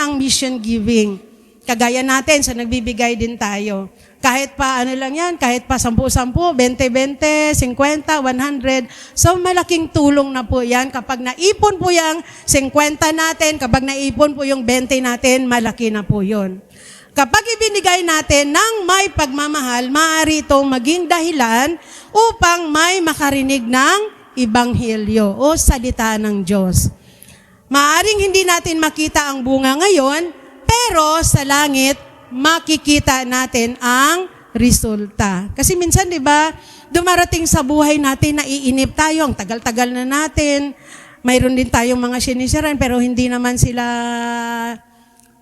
D: ang mission giving. Kagaya natin, sa nagbibigay din tayo. Kahit pa lang yan, kahit pa 10-10, 20-20, 50, 100. So malaking tulong na po yan. Kapag naipon po yung 50 natin, kapag naipon po yung 20 natin, malaki na po yun. Kapag ibinigay natin ng may pagmamahal, maaari itong maging dahilan upang may makarinig ng Ebanghelyo o salita ng Diyos. Maaring hindi natin makita ang bunga ngayon, pero sa langit, makikita natin ang resulta. Kasi minsan, di ba, dumarating sa buhay natin, naiinip tayo, ang tagal-tagal na natin. Mayroon din tayong mga sinisiran, pero hindi naman sila,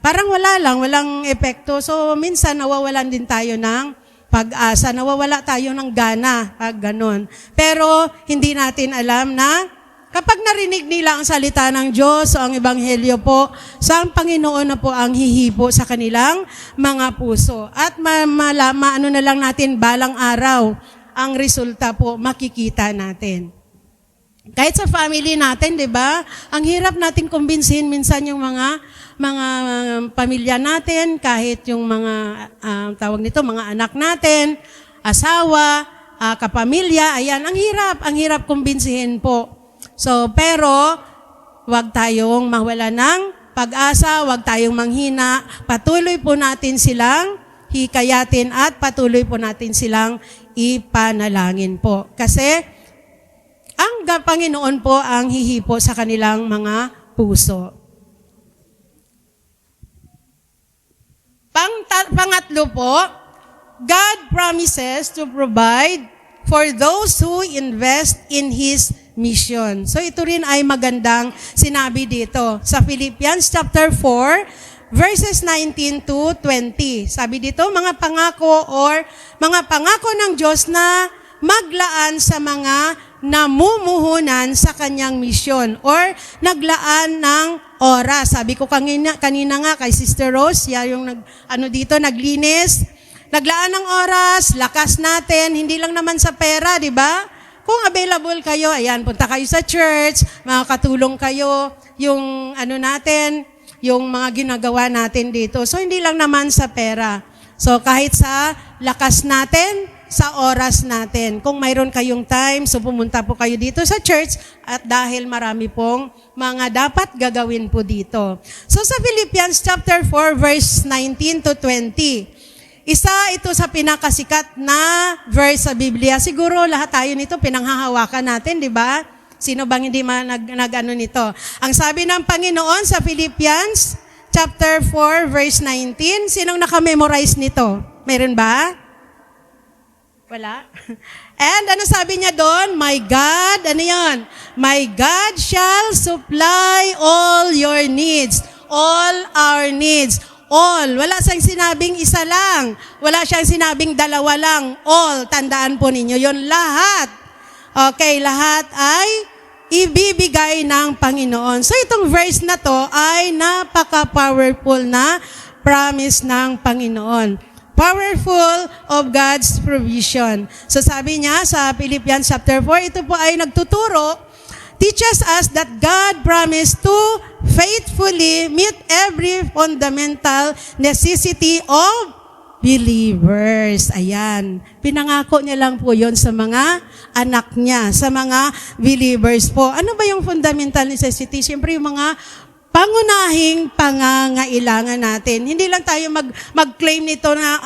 D: parang walang epekto. So, minsan nawawalan din tayo ng pag-asa, nawawala tayo ng gana, pag ganun. Pero, hindi natin alam na kapag narinig nila ang salita ng Diyos o ang Ebanghelyo po, sa Panginoon na po ang hihipo sa kanilang mga puso. At na lang natin balang araw, ang resulta po makikita natin. Kahit sa family natin, di ba? Ang hirap natin kumbinsihin minsan yung mga pamilya natin, kahit yung mga, mga anak natin, asawa, kapamilya, ayan, ang hirap kumbinsihin po. So, pero, wag tayong mawala ng pag-asa, wag tayong manghina, patuloy po natin silang hikayatin at patuloy po natin silang ipanalangin po. Kasi, ang Panginoon po ang hihipo sa kanilang mga puso. Pangatlo po, God promises to provide for those who invest in His mission. So ito rin ay magandang sinabi dito sa Philippians chapter 4 verses 19 to 20. Sabi dito, mga pangako ng Diyos na maglaan sa mga namumuhunan sa kanyang misyon or naglaan ng oras. Sabi ko kanina nga kay Sister Rose, yung naglinis, naglaan ng oras, lakas natin, hindi lang naman sa pera, di ba? kung available kayo, ayan, punta kayo sa church, makakatulong kayo, yung natin, yung mga ginagawa natin dito. So, hindi lang naman sa pera. So, kahit sa lakas natin, sa oras natin. Kung mayroon kayong time, so pumunta po kayo dito sa church at dahil marami pong mga dapat gagawin po dito. So, sa Philippians chapter 4, verse 19 to 20, isa ito sa pinakasikat na verse sa Biblia. Siguro lahat tayo nito pinanghahawakan natin, di ba? Sino bang hindi nag-ano nito? Ang sabi ng Panginoon sa Philippians chapter 4 verse 19, sinong nakamemorize nito? Meron ba? Wala? And ano sabi niya doon? My God, ano yan? My God shall supply all your needs. All our needs. All. Wala siyang sinabing isa lang. Wala siyang sinabing dalawa lang. All. Tandaan po ninyo yon, lahat. Okay, lahat ay ibibigay ng Panginoon. So itong verse na to ay napaka-powerful na promise ng Panginoon. Powerful of God's provision. So sabi niya sa Philippians chapter 4, ito po ay nagtuturo, teaches us that God promised to faithfully meet every fundamental necessity of believers. Ayan. Pinangako niya lang po yon sa mga anak niya, sa mga believers po. Ano ba yung fundamental necessity? Siyempre yung mga pangunahing pangangailangan natin. Hindi lang tayo mag-claim nito na,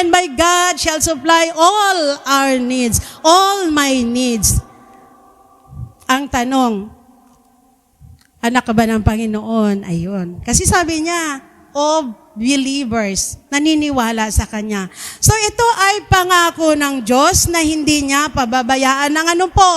D: and my God shall supply all our needs, all my needs. Ang tanong, anak ka ba ng Panginoon? Ayun. Kasi sabi niya, of believers, naniniwala sa Kanya. So ito ay pangako ng Diyos na hindi niya pababayaan ng ano po,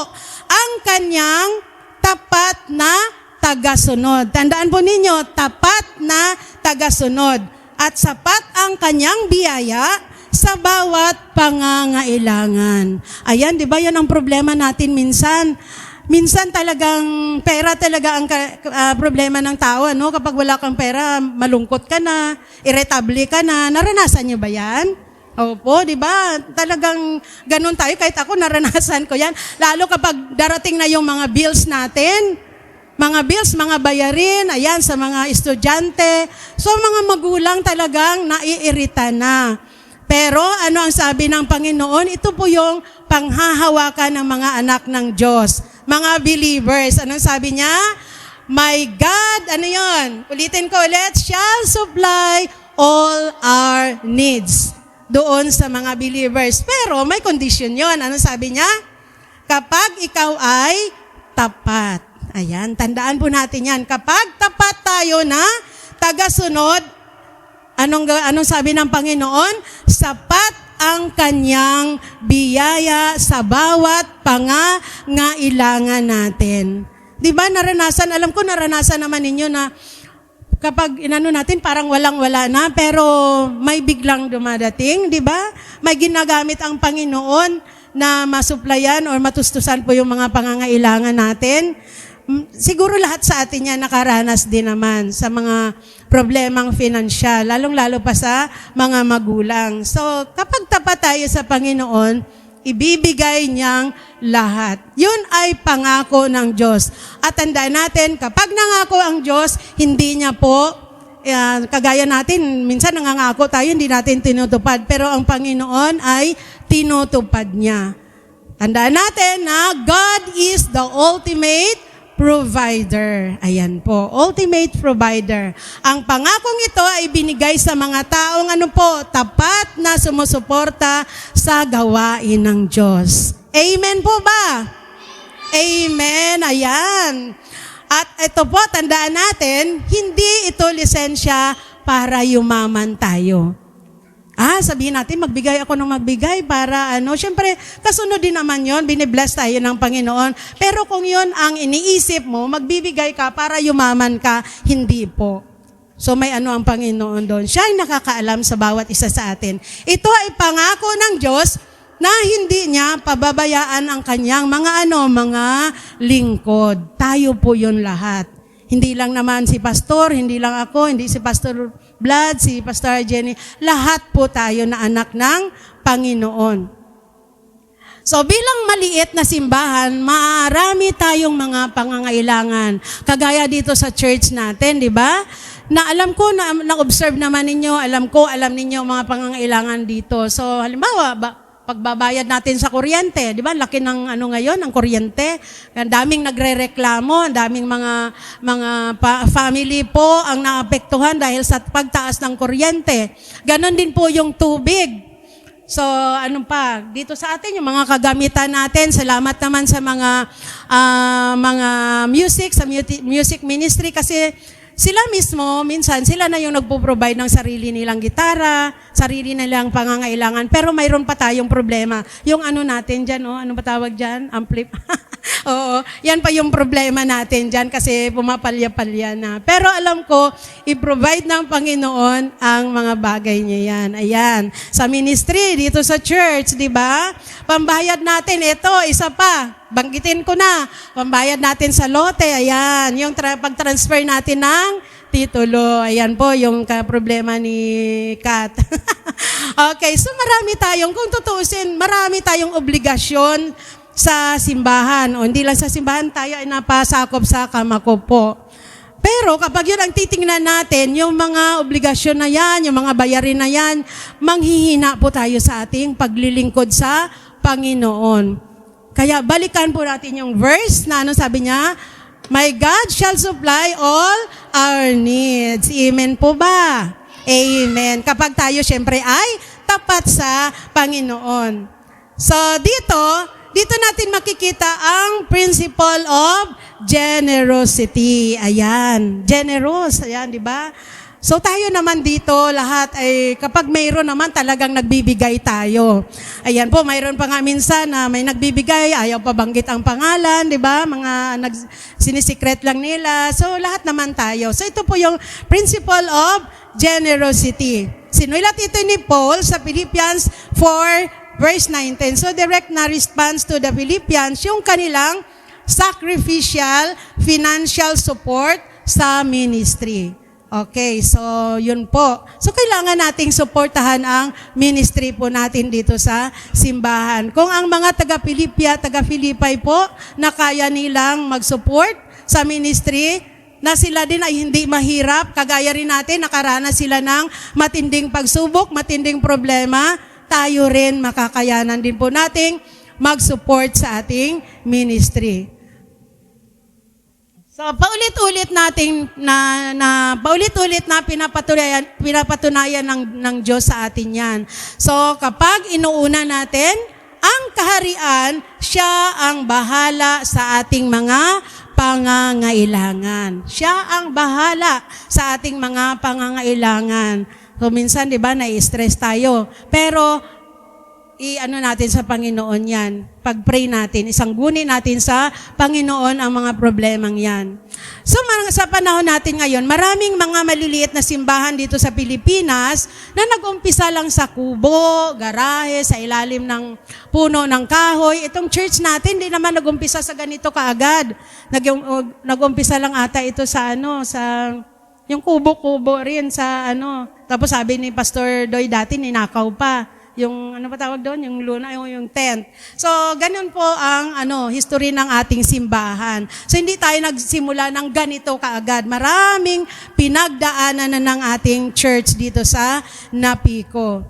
D: ang Kanyang tapat na tagasunod. Tandaan po ninyo, tapat na tagasunod. At sapat ang Kanyang biyaya sa bawat pangangailangan. Ayan, di ba yan ang problema natin minsan? Minsan talagang pera talaga ang problema ng tao. No? Kapag wala kang pera, malungkot ka na, irritable ka na. Naranasan niyo ba yan? Opo, di ba? Talagang ganun tayo. Kahit ako, naranasan ko yan. Lalo kapag darating na yung mga bills natin, mga bills, mga bayarin, ayan, sa mga estudyante. So, mga magulang talagang naiirita na. Pero, ano ang sabi ng Panginoon? Ito po yung panghahawakan ng mga anak ng Diyos. Mga believers. Anong sabi niya? My God, ano yon? Ulitin ko ulit, shall supply all our needs. Doon sa mga believers. Pero, may condition yon. Anong sabi niya? Kapag ikaw ay tapat. Ayan, tandaan po natin yan. Kapag tapat tayo na tagasunod, anong sabi ng Panginoon? Sapat ang Kanyang biyaya sa bawat pangangailangan natin. Di ba naranasan, alam ko naranasan naman ninyo na kapag natin parang walang-wala na, pero may biglang dumadating, di ba? May ginagamit ang Panginoon na masuplayan or matustusan po yung mga pangangailangan natin. Siguro lahat sa atin yan nakaranas din naman sa mga problemang finansyal, lalong-lalo pa sa mga magulang. So, kapag tapat tayo sa Panginoon, ibibigay niyang lahat. Yun ay pangako ng Diyos. At tandaan natin, kapag nangako ang Diyos, hindi niya po, kagaya natin, minsan nangangako tayo, hindi natin tinutupad. Pero ang Panginoon ay tinutupad niya. Tandaan natin na God is the ultimate provider. Ayan po, ultimate provider. Ang pangakong ito ay binigay sa mga taong tapat na sumusuporta sa gawain ng Diyos. Amen po ba? Amen. Ayan. At ito po, tandaan natin, hindi ito lisensya para yumaman tayo. Sabihin natin, magbigay ako ng magbigay para syempre, kasunod din naman yon, binibless tayo ng Panginoon. Pero kung yon ang iniisip mo, magbibigay ka para yumaman ka, hindi po. So may ang Panginoon doon. Siya ay nakakaalam sa bawat isa sa atin. Ito ay pangako ng Diyos na hindi niya pababayaan ang kanyang mga lingkod. Tayo po yon lahat. Hindi lang naman si Pastor, hindi lang ako, hindi si Pastor Vlad, si Pastor Jenny. Lahat po tayo na anak ng Panginoon. So bilang maliit na simbahan, marami tayong mga pangangailangan. Kagaya dito sa church natin, di ba? Na alam ko, na-observe naman ninyo, alam ninyo mga pangangailangan dito. So halimbawa, pagbabayad natin sa kuryente, di ba? Laki ng ngayon, ng kuryente. Ang daming nagrereklamo, ang daming mga family po ang naapektuhan dahil sa pagtaas ng kuryente. Ganon din po yung tubig. So, dito sa atin, yung mga kagamitan natin, salamat naman sa mga music, sa music ministry kasi sila mismo, minsan, sila na yung nagpo-provide ng sarili nilang gitara, sarili nilang pangangailangan, pero mayroon pa tayong problema. Yung natin dyan, ano ba tawag dyan? Amplip. Oo, yan pa yung problema natin dyan kasi pumapalya-palya na. Pero alam ko, i-provide ng Panginoon ang mga bagay niya yan. Ayan, sa ministry, dito sa church, di ba? Pambayad natin, ito, isa pa. Banggitin ko na, pambayad natin sa lote, ayan, yung pag-transfer natin ng titulo, ayan po yung problema ni Kat. Okay, so kung tutuusin, marami tayong obligasyon sa simbahan, o hindi lang sa simbahan, tayo ay napasakop sa kamako po. Pero kapag yun ang titingnan natin, yung mga obligasyon na yan, yung mga bayarin na yan, manghihina po tayo sa ating paglilingkod sa Panginoon. Kaya balikan po natin yung verse na sabi niya, My God shall supply all our needs. Amen po ba? Amen. Kapag tayo syempre ay tapat sa Panginoon. So dito natin makikita ang principle of generosity. Ayan, generous. Ayan, di ba? So tayo naman dito, lahat ay kapag mayroon naman talagang nagbibigay tayo. Ayan po, mayroon pa nga minsan na may nagbibigay, ayaw pa banggit ang pangalan, di ba? Sinisikret lang nila. So lahat naman tayo. So ito po yung principle of generosity. Sinulat ito ni Paul sa Philippians 4 verse 19. So direct na response to the Philippians, yung kanilang sacrificial financial support sa ministry. Okay, so yun po. So kailangan nating suportahan ang ministry po natin dito sa simbahan. Kung ang mga taga-Pilipay po na kaya nilang mag-support sa ministry, na sila din ay hindi mahirap, kagaya rin natin, nakaranas sila ng matinding pagsubok, matinding problema, tayo rin makakayanan din po nating mag-support sa ating ministry. So, paulit-ulit na pinapatunayan ng Diyos sa atin yan. So, kapag inuuna natin ang kaharian, siya ang bahala sa ating mga pangangailangan. Siya ang bahala sa ating mga pangangailangan. So, minsan, di ba, nai-stress tayo. Pero, natin sa Panginoon yan. Pag-pray natin, isangguni natin sa Panginoon ang mga problemang yan. So sa panahon natin ngayon, maraming mga maliliit na simbahan dito sa Pilipinas na nag-umpisa lang sa kubo, garahe, sa ilalim ng puno ng kahoy. Itong church natin, di naman nag-umpisa sa ganito kaagad. Nag-umpisa lang ata ito sa yung kubo-kubo rin sa Tapos sabi ni Pastor Doy dati, ninakaw pa. Yung, tawag doon? Yung luna, yung tent. So, ganun po ang, history ng ating simbahan. So, hindi tayo nagsimula ng ganito kaagad. Maraming pinagdaanan na ng ating church dito sa Napico.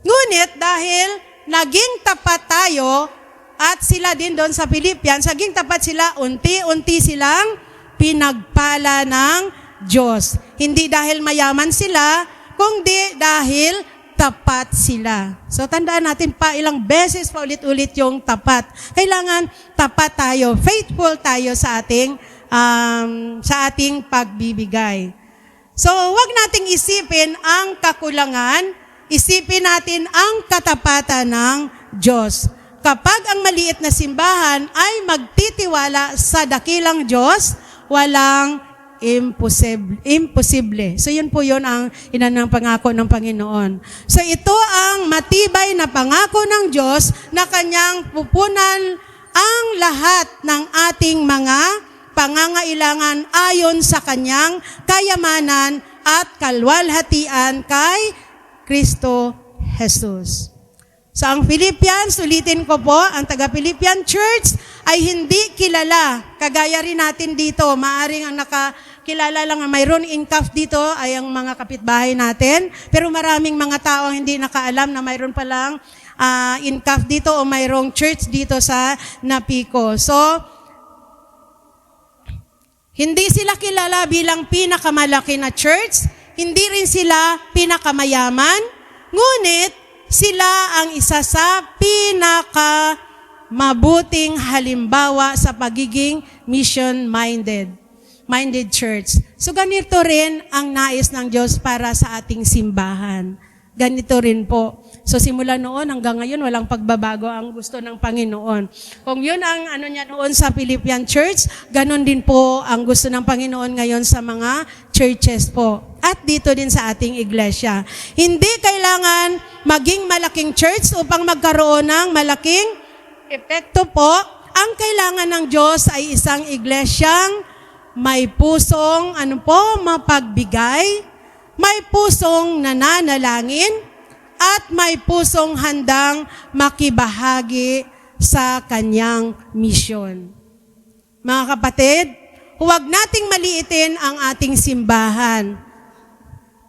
D: Ngunit, dahil naging tapat tayo, at sila din doon sa Philippians, naging tapat sila, unti-unti silang pinagpala ng Diyos. Hindi dahil mayaman sila, kundi dahil tapat sila. So, tandaan natin pa ilang beses pa ulit-ulit yung tapat. Kailangan tapat tayo, faithful tayo sa ating pagbibigay. So, wag nating isipin ang kakulangan, isipin natin ang katapatan ng Diyos. Kapag ang maliit na simbahan ay magtitiwala sa dakilang Diyos, walang imposible. So yun po yun ang inanang pangako ng Panginoon. So ito ang matibay na pangako ng Diyos na kanyang pupunan ang lahat ng ating mga pangangailangan ayon sa kanyang kayamanan at kalwalhatian kay Kristo Jesus. So ang Philippians, ulitin ko po, ang taga-Philippian Church ay hindi kilala. Kagaya rin natin dito, maaring ang nakakilala lang ang mayroon incaf dito ay ang mga kapitbahay natin. Pero maraming mga tao ang hindi nakaalam na mayroon palang incaf dito o mayroong church dito sa Napico. So, hindi sila kilala bilang pinakamalaki na church, hindi rin sila pinakamayaman, ngunit sila ang isa sa pinakamabuting halimbawa sa pagiging mission-minded church. So ganito rin ang nais ng Diyos para sa ating simbahan. Ganito rin po. So simula noon hanggang ngayon, walang pagbabago ang gusto ng Panginoon. Kung yun ang niya noon sa Philippian Church, ganon din po ang gusto ng Panginoon ngayon sa mga churches po. At dito din sa ating iglesia. Hindi kailangan maging malaking church upang magkaroon ng malaking epekto po. Ang kailangan ng Diyos ay isang iglesyang may pusong mapagbigay, may pusong nananalangin, at may pusong handang makibahagi sa kanyang misyon. Mga kapatid, huwag nating maliitin ang ating simbahan.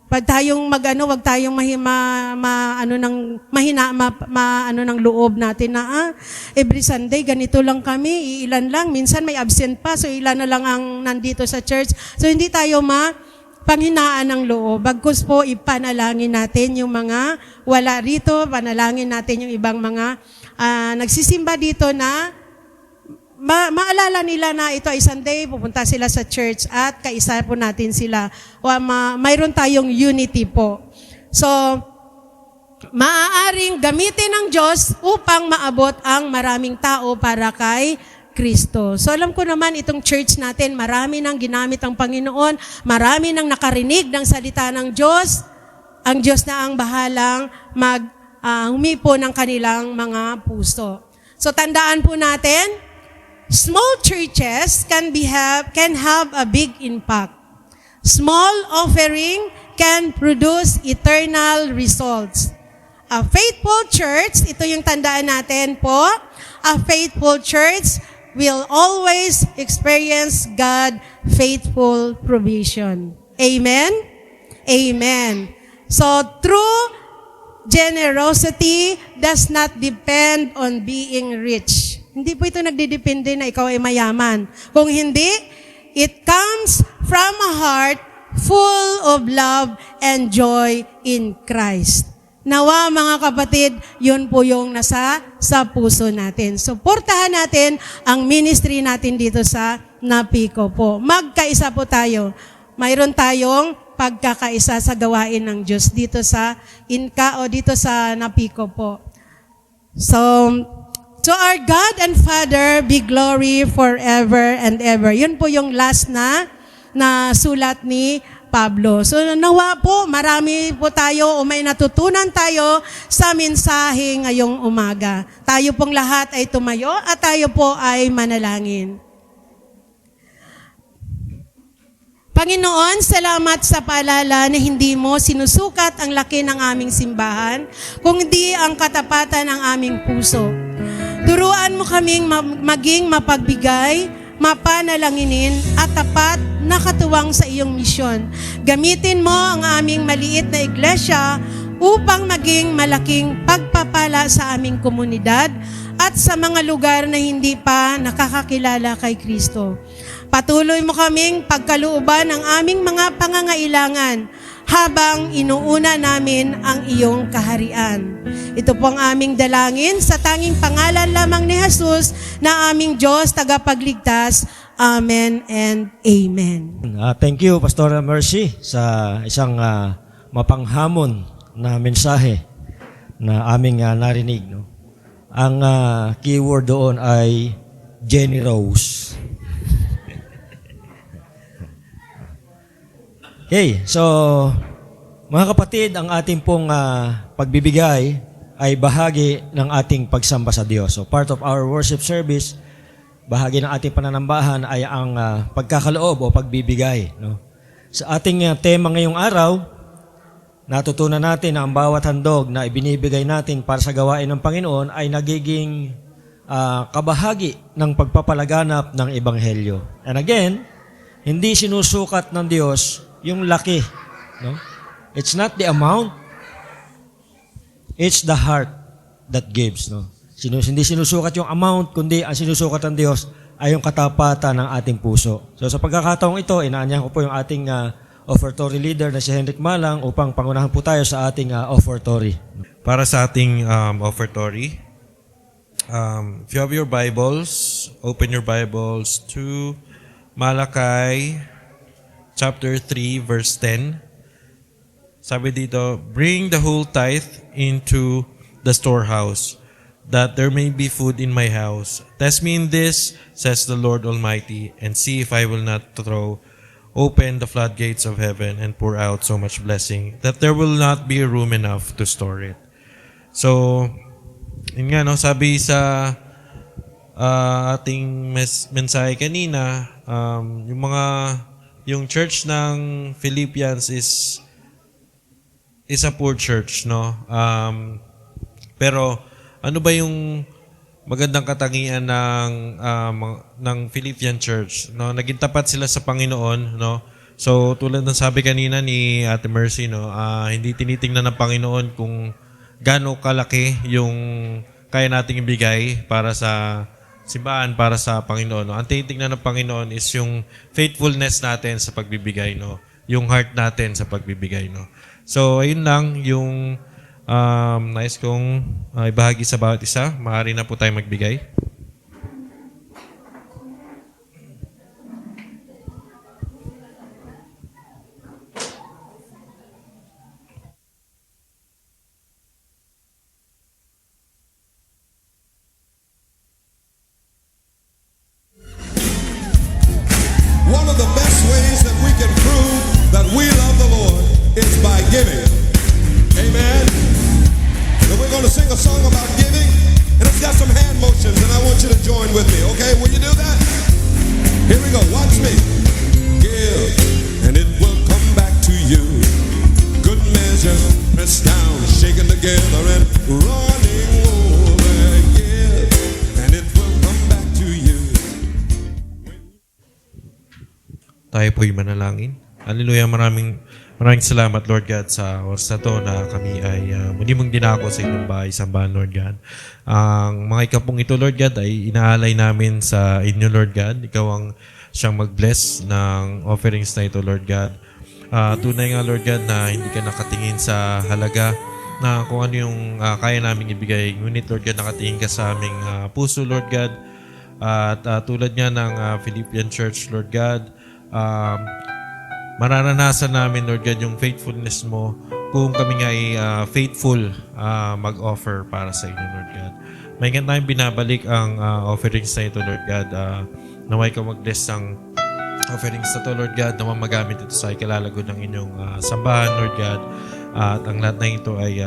D: Pag tayong wag tayong ng loob natin na every Sunday ganito lang kami, ilan lang, minsan may absent pa, so ilan na lang ang nandito sa church. So hindi tayo panghinaan ng loob. Bagkus po, ipanalangin natin yung mga wala rito, panalangin natin yung ibang mga nagsisimba dito na maalala nila na ito ay Sunday, pupunta sila sa church at kaisa po natin sila. Mayroon tayong unity po. So, maaaring gamitin ng Diyos upang maabot ang maraming tao para kay Kristo. So alam ko naman itong church natin, marami nang ginamit ang Panginoon, marami nang nakarinig ng salita ng Diyos. Ang Diyos na ang bahalang humipo ng kanilang mga puso. So tandaan po natin, small churches can have a big impact. Small offering can produce eternal results. A faithful church, ito yung tandaan natin po, a faithful church will always experience God faithful provision. Amen? Amen. So, true generosity does not depend on being rich. Hindi po ito nagdidepende na ikaw ay mayaman. Kung hindi, it comes from a heart full of love and joy in Christ. Nawa mga kapatid, yun po yung nasa puso natin. Suportahan natin ang ministry natin dito sa Napico po. Magkaisa po tayo. Mayroon tayong pagkakaisa sa gawain ng Diyos dito sa Inka o dito sa Napico po. So, to our God and Father be glory forever and ever. Yun po yung last na sulat ni Pablo. So nawa po, marami po tayo o may natutunan tayo sa mensahe ngayong umaga. Tayo pong lahat ay tumayo at tayo po ay manalangin. Panginoon, salamat sa paalala na hindi mo sinusukat ang laki ng aming simbahan, kundi ang katapatan ng aming puso. Turuan mo kaming maging mapagbigay, mapanalanginin at tapat na katuwang sa iyong misyon. Gamitin mo ang aming maliit na iglesia upang maging malaking pagpapala sa aming komunidad at sa mga lugar na hindi pa nakakakilala kay Kristo. Patuloy mo kaming pagkalooban ng aming mga pangangailangan habang inuuna namin ang iyong kaharian. Ito po ang aming dalangin sa tanging pangalan lamang ni Jesus na aming Diyos, tagapagligtas. Amen and Amen.
A: Thank you, Pastor Mercy, sa isang mapanghamon na mensahe na aming narinig. No? Ang keyword doon ay generous. Okay, so mga kapatid, ang ating pong pagbibigay ay bahagi ng ating pagsamba sa Diyos. So part of our worship service, bahagi ng ating pananambahan ay ang pagkakaloob o pagbibigay. No? Sa ating tema ngayong araw natutunan natin na ang bawat handog na ibinibigay natin para sa gawain ng Panginoon ay nagiging kabahagi ng pagpapalaganap ng Ebanghelyo. And again, hindi sinusukat ng Diyos yung laki. No? It's not the amount, it's the heart that gives. No? Hindi sinusukat yung amount, kundi ang sinusukat ng Diyos ay yung katapatan ng ating puso. So sa pagkakataong ito, inaanyahan ko po yung ating offertory leader na si Henrik Malang upang pangunahan po tayo sa ating offertory.
E: Para sa ating offertory, if you have your Bibles, open your Bibles to Malachi chapter 3 verse 10. Sabi dito, bring the whole tithe into the storehouse, that there may be food in my house. Test me in this, says the Lord Almighty, and see if I will not throw open the floodgates of heaven and pour out so much blessing that there will not be room enough to store it. So, yun nga, no, sabi sa ating mensahe kanina, yung church ng Philippians is a poor church, no? Pero ano ba yung magandang katangian ng Philippian church, no? Naging tapat sila sa Panginoon, no? So tulad ng sabi kanina ni Ate Mercy, no, hindi tinitingnan ng Panginoon kung gaano kalaki yung kaya nating ibigay para sa simbahan, para sa Panginoon, no? Ang tinitingnan ng Panginoon is yung faithfulness natin sa pagbibigay, no? Yung heart natin sa pagbibigay, no? So ayun lang yung nais kong ibahagi sa bawat isa. Maaari na po tayo magbigay.
F: One of the best ways that we can prove that we love the Lord is by giving. Amen. And we're going to sing a song about giving, and it's got some hand motions, and I want you to join with me, okay? Will you do that? Here we go. Watch me. Give, and it will come back to you. Good measure, pressed down, shaken together, and running over. Give, and it will come back to you.
E: Tayo po'y manalangin. Hallelujah, maraming salamat, Lord God, sa oras na to na kami ay muli mong dinako sa inyong bahay, sambahan, Lord God. Ang mga ikapong ito, Lord God, ay inaalay namin sa inyo, Lord God. Ikaw ang siyang mag-bless ng offerings na ito, Lord God. Tunay nga, Lord God, na hindi ka nakatingin sa halaga na kung ano yung kaya namin ibigay. Ngunit, Lord God, nakatingin ka sa aming puso, Lord God. At tulad nga ng Philippian Church, Lord God, mararanasan namin, Lord God, yung faithfulness mo kung kami nga ay faithful mag-offer para sa inyo, Lord God. May nga tayong binabalik ang offerings na ito, Lord God. Naway ka mag-bless ang offerings na ito, Lord God, na magamit ito sa ikalalago ng inyong sambahan, Lord God. At ang lahat na ito ay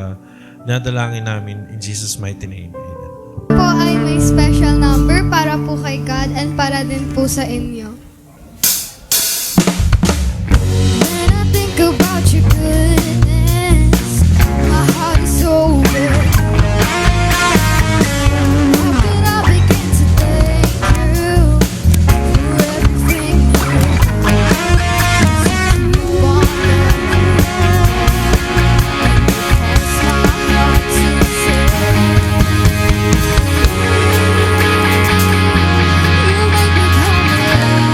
E: nadalangin namin in Jesus' mighty name. Amen.
G: Po ay may special number para po kay God and para din po sa inyo. When I think about your goodness, my heart is so good. How could I begin to thank you for everything you keep on doing? Cross my heart to say, you make me come alive.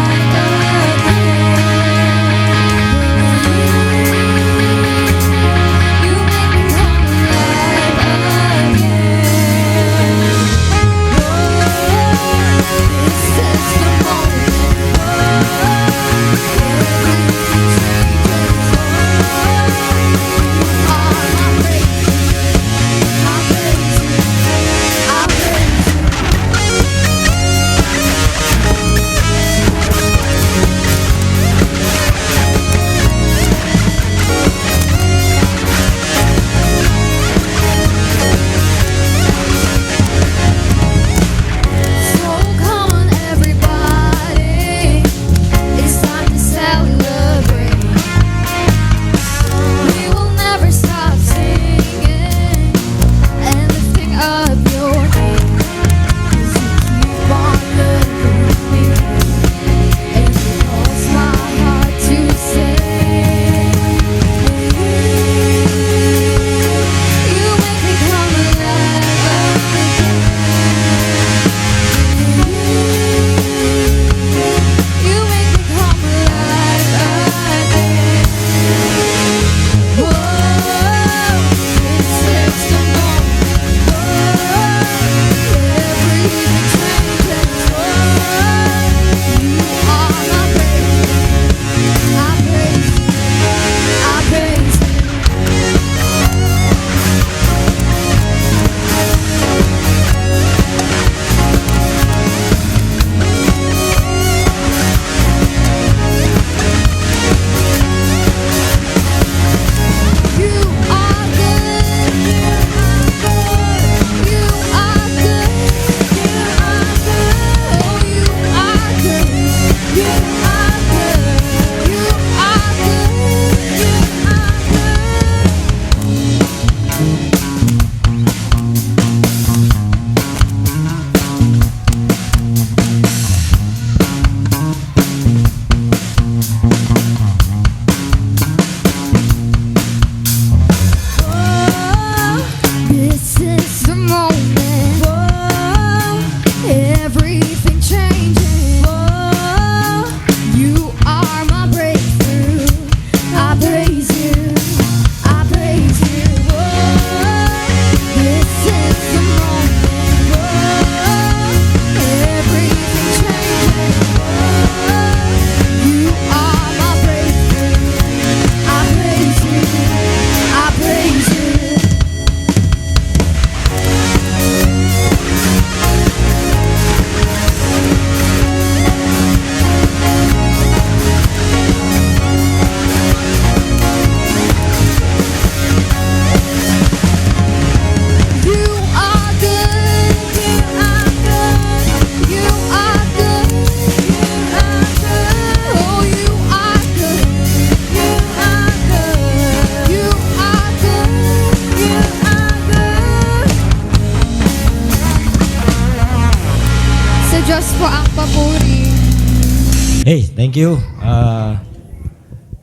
A: Hey, thank you.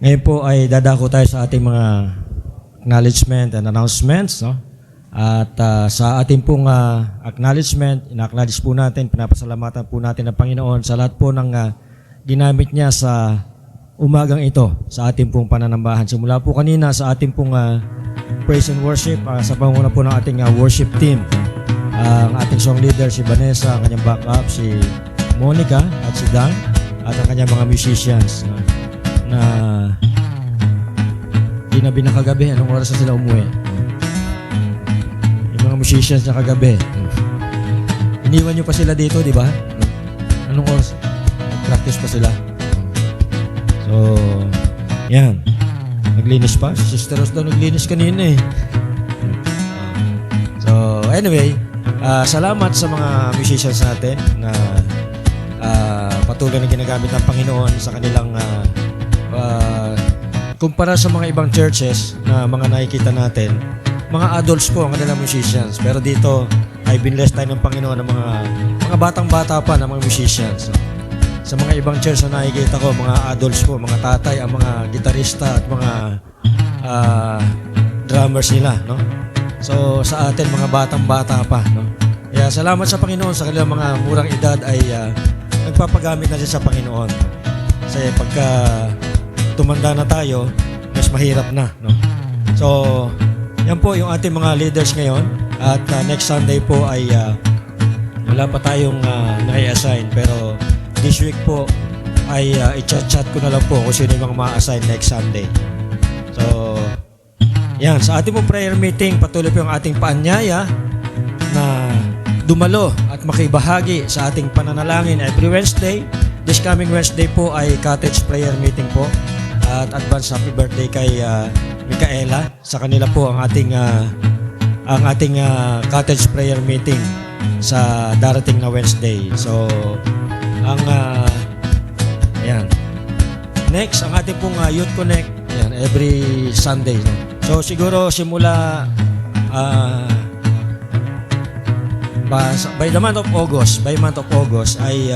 A: Ngayon po ay dadako tayo sa ating mga acknowledgement and announcements, no? At sa ating pong acknowledgement, ina-acknowledge po natin, pinapasalamatan po natin ang Panginoon sa lahat po ng ginamit niya sa umagang ito, sa ating pong pananambahan. Simula po kanina sa ating pong praise and worship, sa panguna po ng ating worship team. Ang ating song leader si Vanessa, ang kanyang backup si Monica at si Dan, at ang kanyang mga musicians na ginabi na kagabi. Anong oras na sila umuwi? Yung mga musicians na kagabi. Iniwan nyo pa sila dito, di ba? Anong oras? Nag-practice pa sila. So, yan. Naglinis pa. Si Sister Rose daw naglinis kanina eh. So, anyway, salamat sa mga musicians natin na patuloy na ginagamit ng Panginoon sa kanilang kumpara sa mga ibang churches na mga nakikita natin, mga adults po ang kanilang musicians. Pero dito ay binless tayo ng Panginoon ng mga batang-bata pa ng mga musicians. Sa mga ibang church na nakikita ko, mga adults po, mga tatay, ang mga gitarista at mga drummers nila, no? So sa atin, mga batang-bata pa, no? Kaya salamat sa Panginoon sa kanilang mga murang edad ay nagpapagamit na siya sa Panginoon. Kasi pagka tumanda na tayo, mas mahirap na, no? So, yan po yung ating mga leaders ngayon. At next Sunday po ay wala pa tayong nai-assign. Pero this week po ay i-chat ko na lang po kung sino yung mga ma-assign next Sunday. So, yan. Sa ating pong prayer meeting, patuloy po yung ating paanyaya na dumalo at makibahagi sa ating pananalangin every Wednesday. This coming Wednesday po ay cottage prayer meeting po. At advance happy birthday kay Micaela. Sa kanila po ang ating cottage prayer meeting sa darating na Wednesday. So, ayan. Next, ang ating pong Youth Connect, ayan, every Sunday. No? So, siguro simula by the month of August ay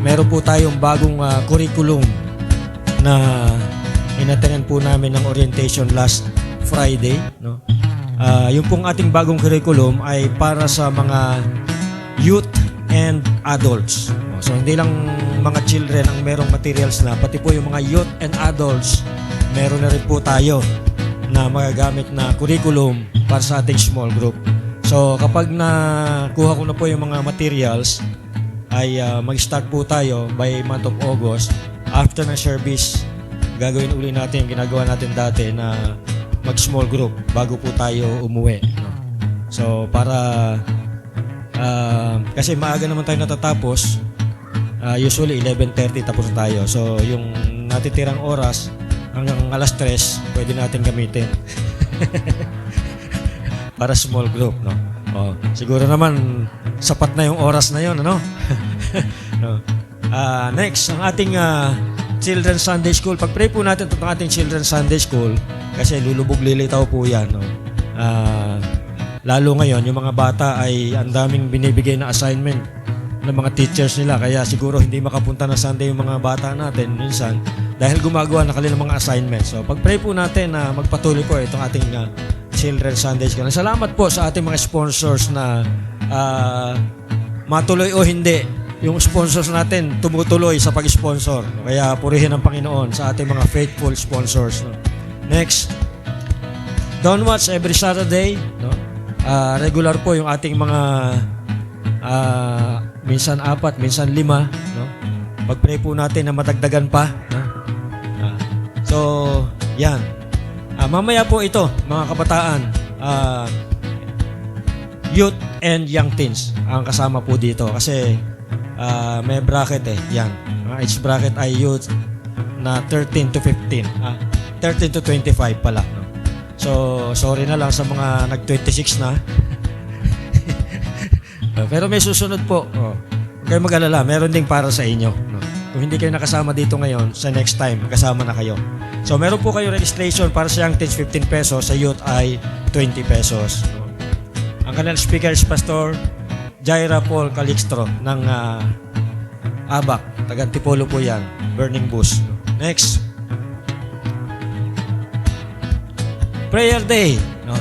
A: meron po tayong bagong curriculum na inattenden po namin ng orientation last Friday, no? Yung pong ating bagong curriculum ay para sa mga youth and adults. So hindi lang mga children ang merong materials na, pati po yung mga youth and adults, meron na rin po tayo na magagamit na curriculum para sa ating small group. So kapag nakuha ko na po yung mga materials, ay mag-start po tayo by month of August. After ng service, gagawin uli natin yung ginagawa natin dati na mag-small group bago po tayo umuwi, no? So para kasi maaga naman tayo natatapos, usually 11:30 tapos na tayo. So yung natitirang oras hanggang alas 3 pwede natin gamitin para small group, no? Siguro naman sapat na yung oras na yon, ano? No. Next, ang ating Children's Sunday School. Pag-pray po natin itong ating Children's Sunday School kasi lulubog lilitaw po yan, no? Lalo ngayon, yung mga bata ay ang daming binibigay na assignment ng mga teachers nila. Kaya siguro hindi makapunta na Sunday yung mga bata natin minsan dahil gumagawa na kanilang mga assignments. So pag-pray po natin na magpatuloy po itong ating Children's Sunday School. Salamat po sa ating mga sponsors na matuloy o hindi, yung sponsors natin tumutuloy sa pag-sponsor. Kaya purihin ang Panginoon sa ating mga faithful sponsors, no? Next, Don't Watch every Saturday, no? Regular po yung ating mga minsan 4, minsan 5, no? Pag-pray po natin na matagdagan pa, no? So, yan. Mamaya po ito, mga kabataan, youth and young teens ang kasama po dito kasi may bracket yan. Ang age bracket ay youth na 13 to 15. 13 to 25 pala, no? So, sorry na lang sa mga nag-26 na. Pero may susunod po. Huwag kayong mag-alala, meron ding para sa inyo, no? Kung hindi kayo nakasama dito ngayon, sa next time, kasama na kayo. So, meron po kayo registration para sa young teens 15 pesos, sa youth ay 20 pesos. No? Ang kanilang speaker is Pastor Jaira Paul Calixtro ng Abak, taga Antipolo po yan. Burning Bush. Next. Prayer Day. No?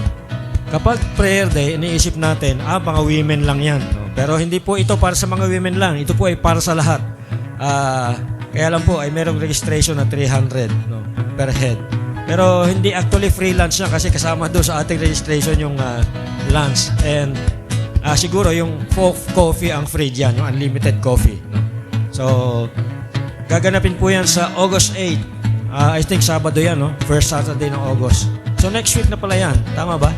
A: Kapag prayer day, iniisip natin, mga women lang yan. No? Pero hindi po ito para sa mga women lang. Ito po ay para sa lahat. Kaya lang po ay merong registration na 300 no, per head. Pero hindi actually free lunch na kasi kasama doon sa ating registration yung lunch. And siguro yung coffee ang free dyan, yung unlimited coffee. No? So, gaganapin po yan sa August 8. I think Sabado yan, no? First Saturday ng August. So next week na pala yan. Tama ba?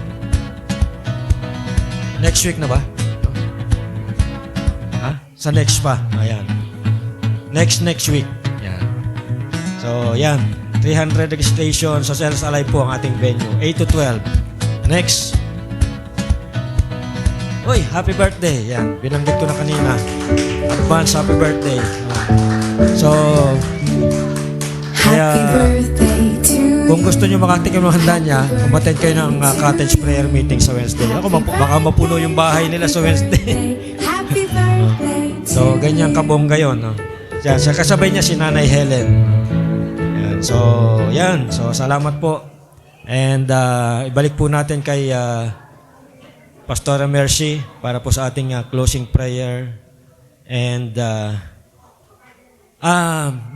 A: Next week na ba? Sa next pa. Ayan. Next week. Yan. So, yan. 300 registration sa Sales Alive po ang ating venue. 8 to 12. Next. Uy, happy birthday. Yan. Binanggit ko na kanina. Advance happy birthday. So, kaya, kung gusto nyo makatikim ng handa niya, umattend kayo ng cottage prayer meeting sa Wednesday. Ako, baka mapuno yung bahay nila sa Wednesday. So, ganyan kabongga yun. No? Sa kasabay niya si Nanay Helen. Yan. So, yan. So, salamat po. And ibalik po natin kay Pastora Mercy para po sa ating closing prayer. And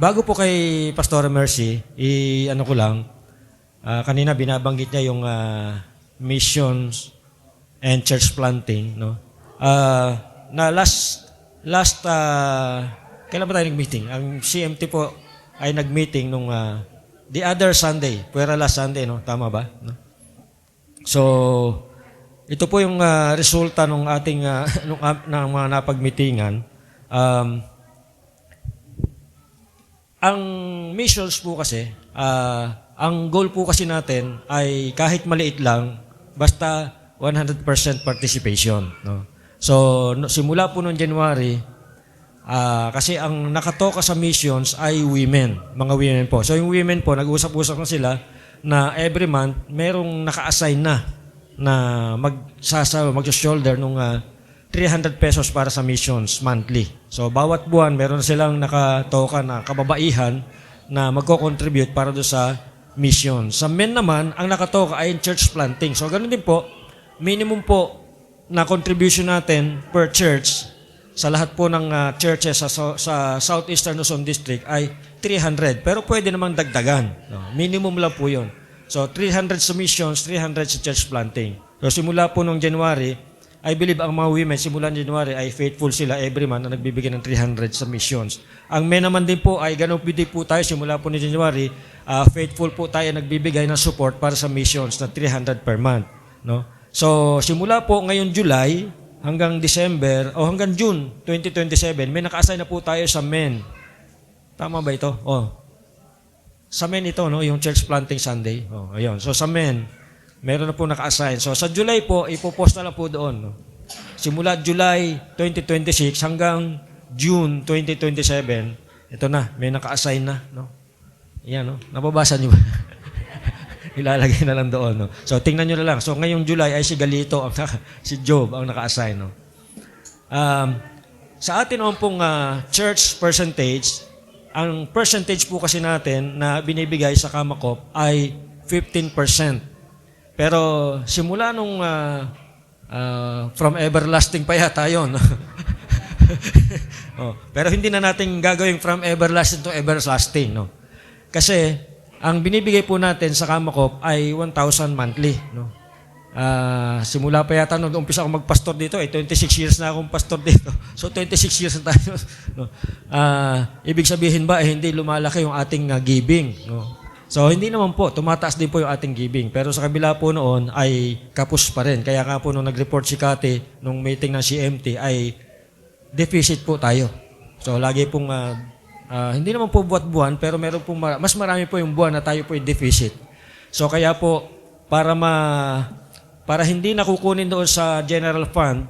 A: bago po kay Pastora Mercy, ano ko lang, kanina binabanggit niya yung missions and church planting, no? Na last kailan ba tayo nag-meeting? Ang CMT po ay nag-meeting nung the other Sunday, puwera last Sunday, no? Tama ba? No? So, ito po yung resulta ng ating ng mga napag-meetingan. Ang missions po kasi, ang goal po kasi natin ay kahit maliit lang, basta 100% participation. No? So, simula po noong January, kasi ang nakatoka sa missions ay women, mga women po. So, yung women po, nag-usap-usap na sila na every month, merong naka-assign na mag-shoulder nung 300 pesos para sa missions monthly. So, bawat buwan, meron silang nakatoka na kababaihan na magko-contribute para doon sa mission. Sa men naman, ang nakatoka ay church planting. So, ganun din po, minimum po na contribution natin per church sa lahat po ng churches sa Southeastern Luzon District ay 300. Pero pwede namang dagdagan. No? Minimum lang po yun. So, 300 sa missions, 300 sa church planting. So, simula po nung January, I believe ang mga women, simula January, ay faithful sila every month na nagbibigay ng 300 sa missions. Ang men naman din po ay ganun po tayo simula po ni January, faithful po tayo nagbibigay ng support para sa missions na 300 per month. No? So, simula po ngayon July hanggang December o hanggang June 2027, may naka-assign na po tayo sa men. Tama ba ito? Sa men ito, no? Yung Church Planting Sunday. Ayun. So, sa men, meron na po naka-assign. So, sa July po, ipopost na lang po doon. No? Simula July 2026 hanggang June 2027, ito na, may naka-assign na. No? Yan, no? Nababasa niyo ba? Ilalagay na lang doon. No? So, tingnan nyo na lang. So, ngayong July ay si Galito, si Job ang naka-assign. No? Sa atin naman pong church percentage, ang percentage po kasi natin na binibigay sa Kamakop ay 15%. Pero simula nung from everlasting pa yata yun. Pero hindi na natin gagawin from everlasting to everlasting. No? Kasi ang binibigay po natin sa Kamakop ay 1,000 monthly. No? Simula pa yata nung umpisa akong magpastor dito, 26 years na akong pastor dito. So 26 years na tayo. No? Ibig sabihin ba, hindi lumalaki yung ating giving. No? So hindi naman po, tumataas din po yung ating giving. Pero sa kabila po noon ay kapos pa rin. Kaya nga po nung nag-report si Kati nung meeting ng CMT ay deficit po tayo. So lagi pong hindi naman po buwan-buwan, pero meron po mas marami po yung buwan na tayo po yung deficit. So kaya po, para hindi nakukunin doon sa general fund,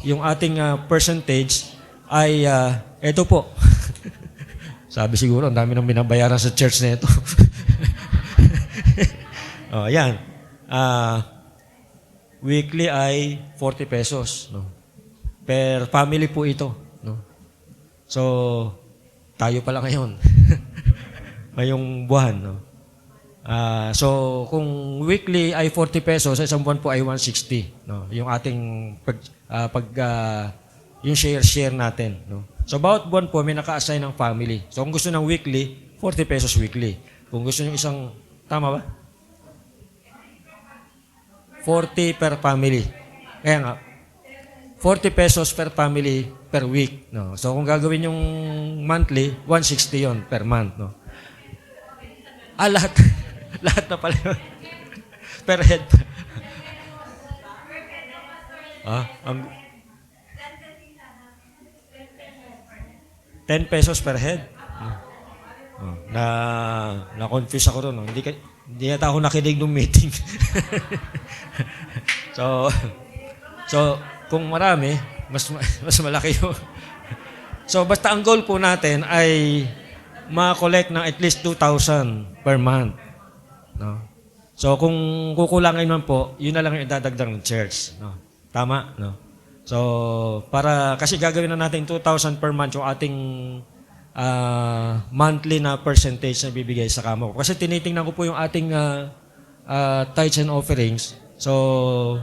A: yung ating percentage ay ito po. Sabi siguro, ang dami nang binabayaran sa church na ito. Yan. Weekly ay 40 pesos. No? Per family po ito. No? So, tayo pala ngayon. Ngayong buwan, no? So, kung weekly ay 40 pesos, sa isang buwan po ay 160, no? Yung ating yung share natin, no? So, bawat buwan po may naka-assign ng family. So, kung gusto ng weekly, 40 pesos weekly. Kung gusto nyo isang, tama ba? 40 per family. Kaya nga, 40 pesos per family per week, no? So, kung gagawin yung monthly, 160 yon per month, no? Lahat. Lahat na pala yun. Per head. Ang 10 pesos per head. Na-confuse ako doon. No? Hindi yata ako nakinig ng meeting. So, kung marami, mas malaki yun. So, basta ang goal po natin ay ma-collect ng at least 2,000 per month. No? So, kung kukulangin man po, yun na lang yung idadagdag ng church. No? Tama? No? So, kasi gagawin na natin 2,000 per month yung ating monthly na percentage na bibigay sa kamo. Kasi tinitingnan ko po yung ating tithes and offerings. So,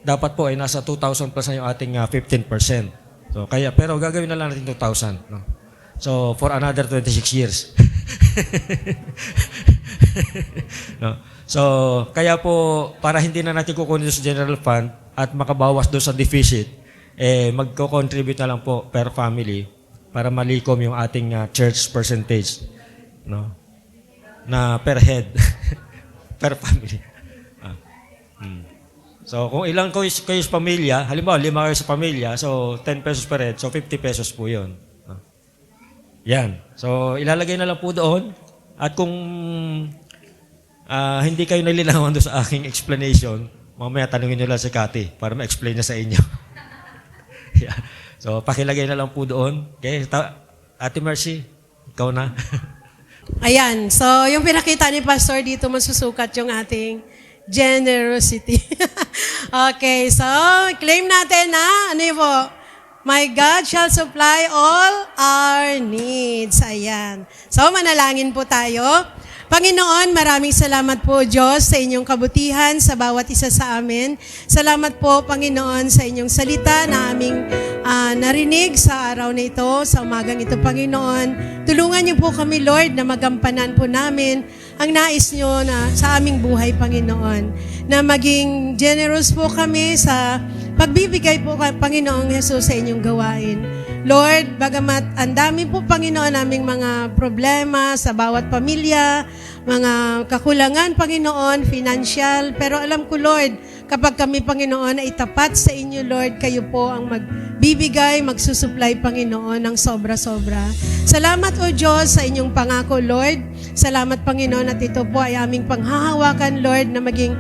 A: dapat po ay nasa 2,000 plus na yung ating 15%. So, pero gagawin na lang natin 2,000. No? So, for another 26 years. No? So, kaya po, para hindi na natin kukunin sa general fund at makabawas doon sa deficit, magko-contribute na lang po per family para malikom yung ating church percentage, no? Na per head, per family. So, kung ilang kayo sa pamilya, halimbawa 5 kayo sa pamilya, so 10 pesos per head, so 50 pesos po yun. Yan. So, ilalagay na lang po doon. At kung hindi kayo nalilinawan doon sa aking explanation, mamaya tanungin nyo lang si Cathy para ma-explain niya sa inyo. Yeah. So, pakilagay na lang po doon. Okay? Ate Mercy, ikaw na.
D: Ayan. So, yung pinakita ni Pastor dito, masusukat yung ating generosity. Okay. So, claim natin na, ano yun po? My God shall supply all our needs. Ayan. So, manalangin po tayo. Panginoon, maraming salamat po, Diyos, sa inyong kabutihan sa bawat isa sa amin. Salamat po, Panginoon, sa inyong salita na aming narinig sa araw na ito, sa umagang ito, Panginoon. Tulungan niyo po kami, Lord, na magampanan po namin ang nais niyo na sa aming buhay, Panginoon. Na maging generous po kami sa pagbibigay po, Panginoong Jesus, sa inyong gawain. Lord, bagamat ang dami po, Panginoon, naming mga problema sa bawat pamilya, mga kakulangan, Panginoon, financial, pero alam ko, Lord, kapag kami, Panginoon, ay tapat sa inyo, Lord, kayo po ang magbibigay, magsusupply, Panginoon, ng sobra-sobra. Salamat, O Diyos, sa inyong pangako, Lord. Salamat, Panginoon, at ito po ay aming panghahawakan, Lord, na maging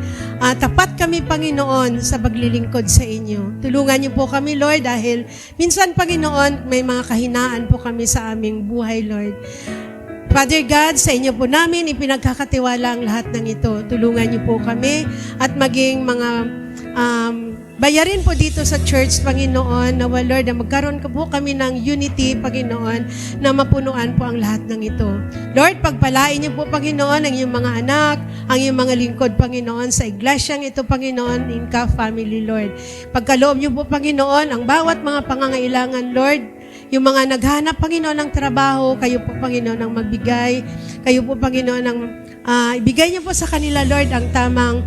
D: tapat kami, Panginoon, sa paglilingkod sa inyo. Tulungan niyo po kami, Lord, dahil minsan, Panginoon, may mga kahinaan po kami sa aming buhay, Lord. Father God, sa inyo po namin ipinagkakatiwala ang lahat ng ito. Tulungan niyo po kami at maging mga bayarin po dito sa church, Panginoon, na Lord, na magkaroon po kami ng unity, Panginoon, na mapunuan po ang lahat ng ito. Lord, pagpalain niyo po, Panginoon, ang iyong mga anak, ang iyong mga lingkod, Panginoon, sa iglesyang ito, Panginoon, Inka Family, Lord. Pagkaloob niyo po, Panginoon, ang bawat mga pangangailangan, Lord, yung mga naghanap, Panginoon, ng trabaho, kayo po, Panginoon, ang magbigay. Kayo po, Panginoon, ang ibigay niyo po sa kanila, Lord, ang tamang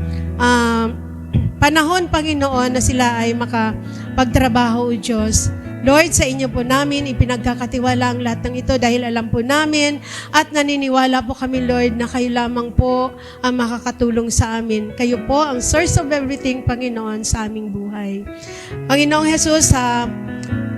D: panahon, Panginoon, na sila ay makapagtrabaho, O Diyos. Lord, sa inyo po namin ipinagkakatiwala ang lahat ng ito dahil alam po namin at naniniwala po kami, Lord, na kayo lamang po ang makakatulong sa amin. Kayo po ang source of everything, Panginoon, sa aming buhay. Panginoong Jesus, sa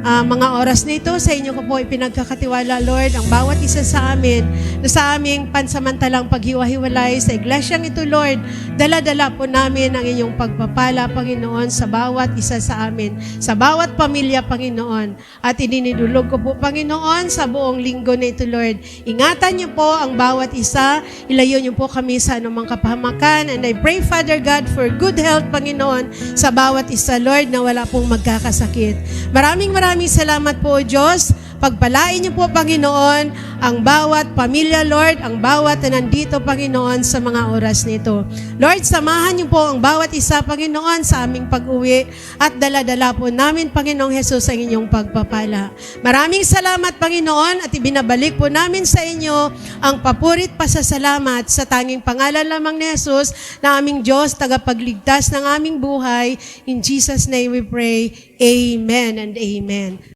D: mga oras na ito, sa inyo ko po ipinagkakatiwala, Lord, ang bawat isa sa amin, na sa aming pansamantalang paghiwa-hiwalay sa iglesyang ito, Lord, dala-dala po namin ang inyong pagpapala, Panginoon, sa bawat isa sa amin, sa bawat pamilya, Panginoon. At ininidulog ko po, Panginoon, sa buong linggo na ito, Lord. Ingatan niyo po ang bawat isa, ilayo niyo po kami sa anumang kapahamakan, and I pray, Father God, for good health, Panginoon, sa bawat isa, Lord, na wala pong magkakasakit. Maraming salamat po, Diyos. Pagpalain niyo po, Panginoon, ang bawat pamilya, Lord, ang bawat na nandito, Panginoon, sa mga oras nito. Lord, samahan niyo po ang bawat isa, Panginoon, sa aming pag-uwi at dala-dala po namin, Panginoong Jesus, ang inyong pagpapala. Maraming salamat, Panginoon, at ibinabalik po namin sa inyo ang papurit pasasalamat sa tanging pangalan lamang ni Jesus na aming Diyos, tagapagligtas ng aming buhay. In Jesus' name we pray. Amen and amen.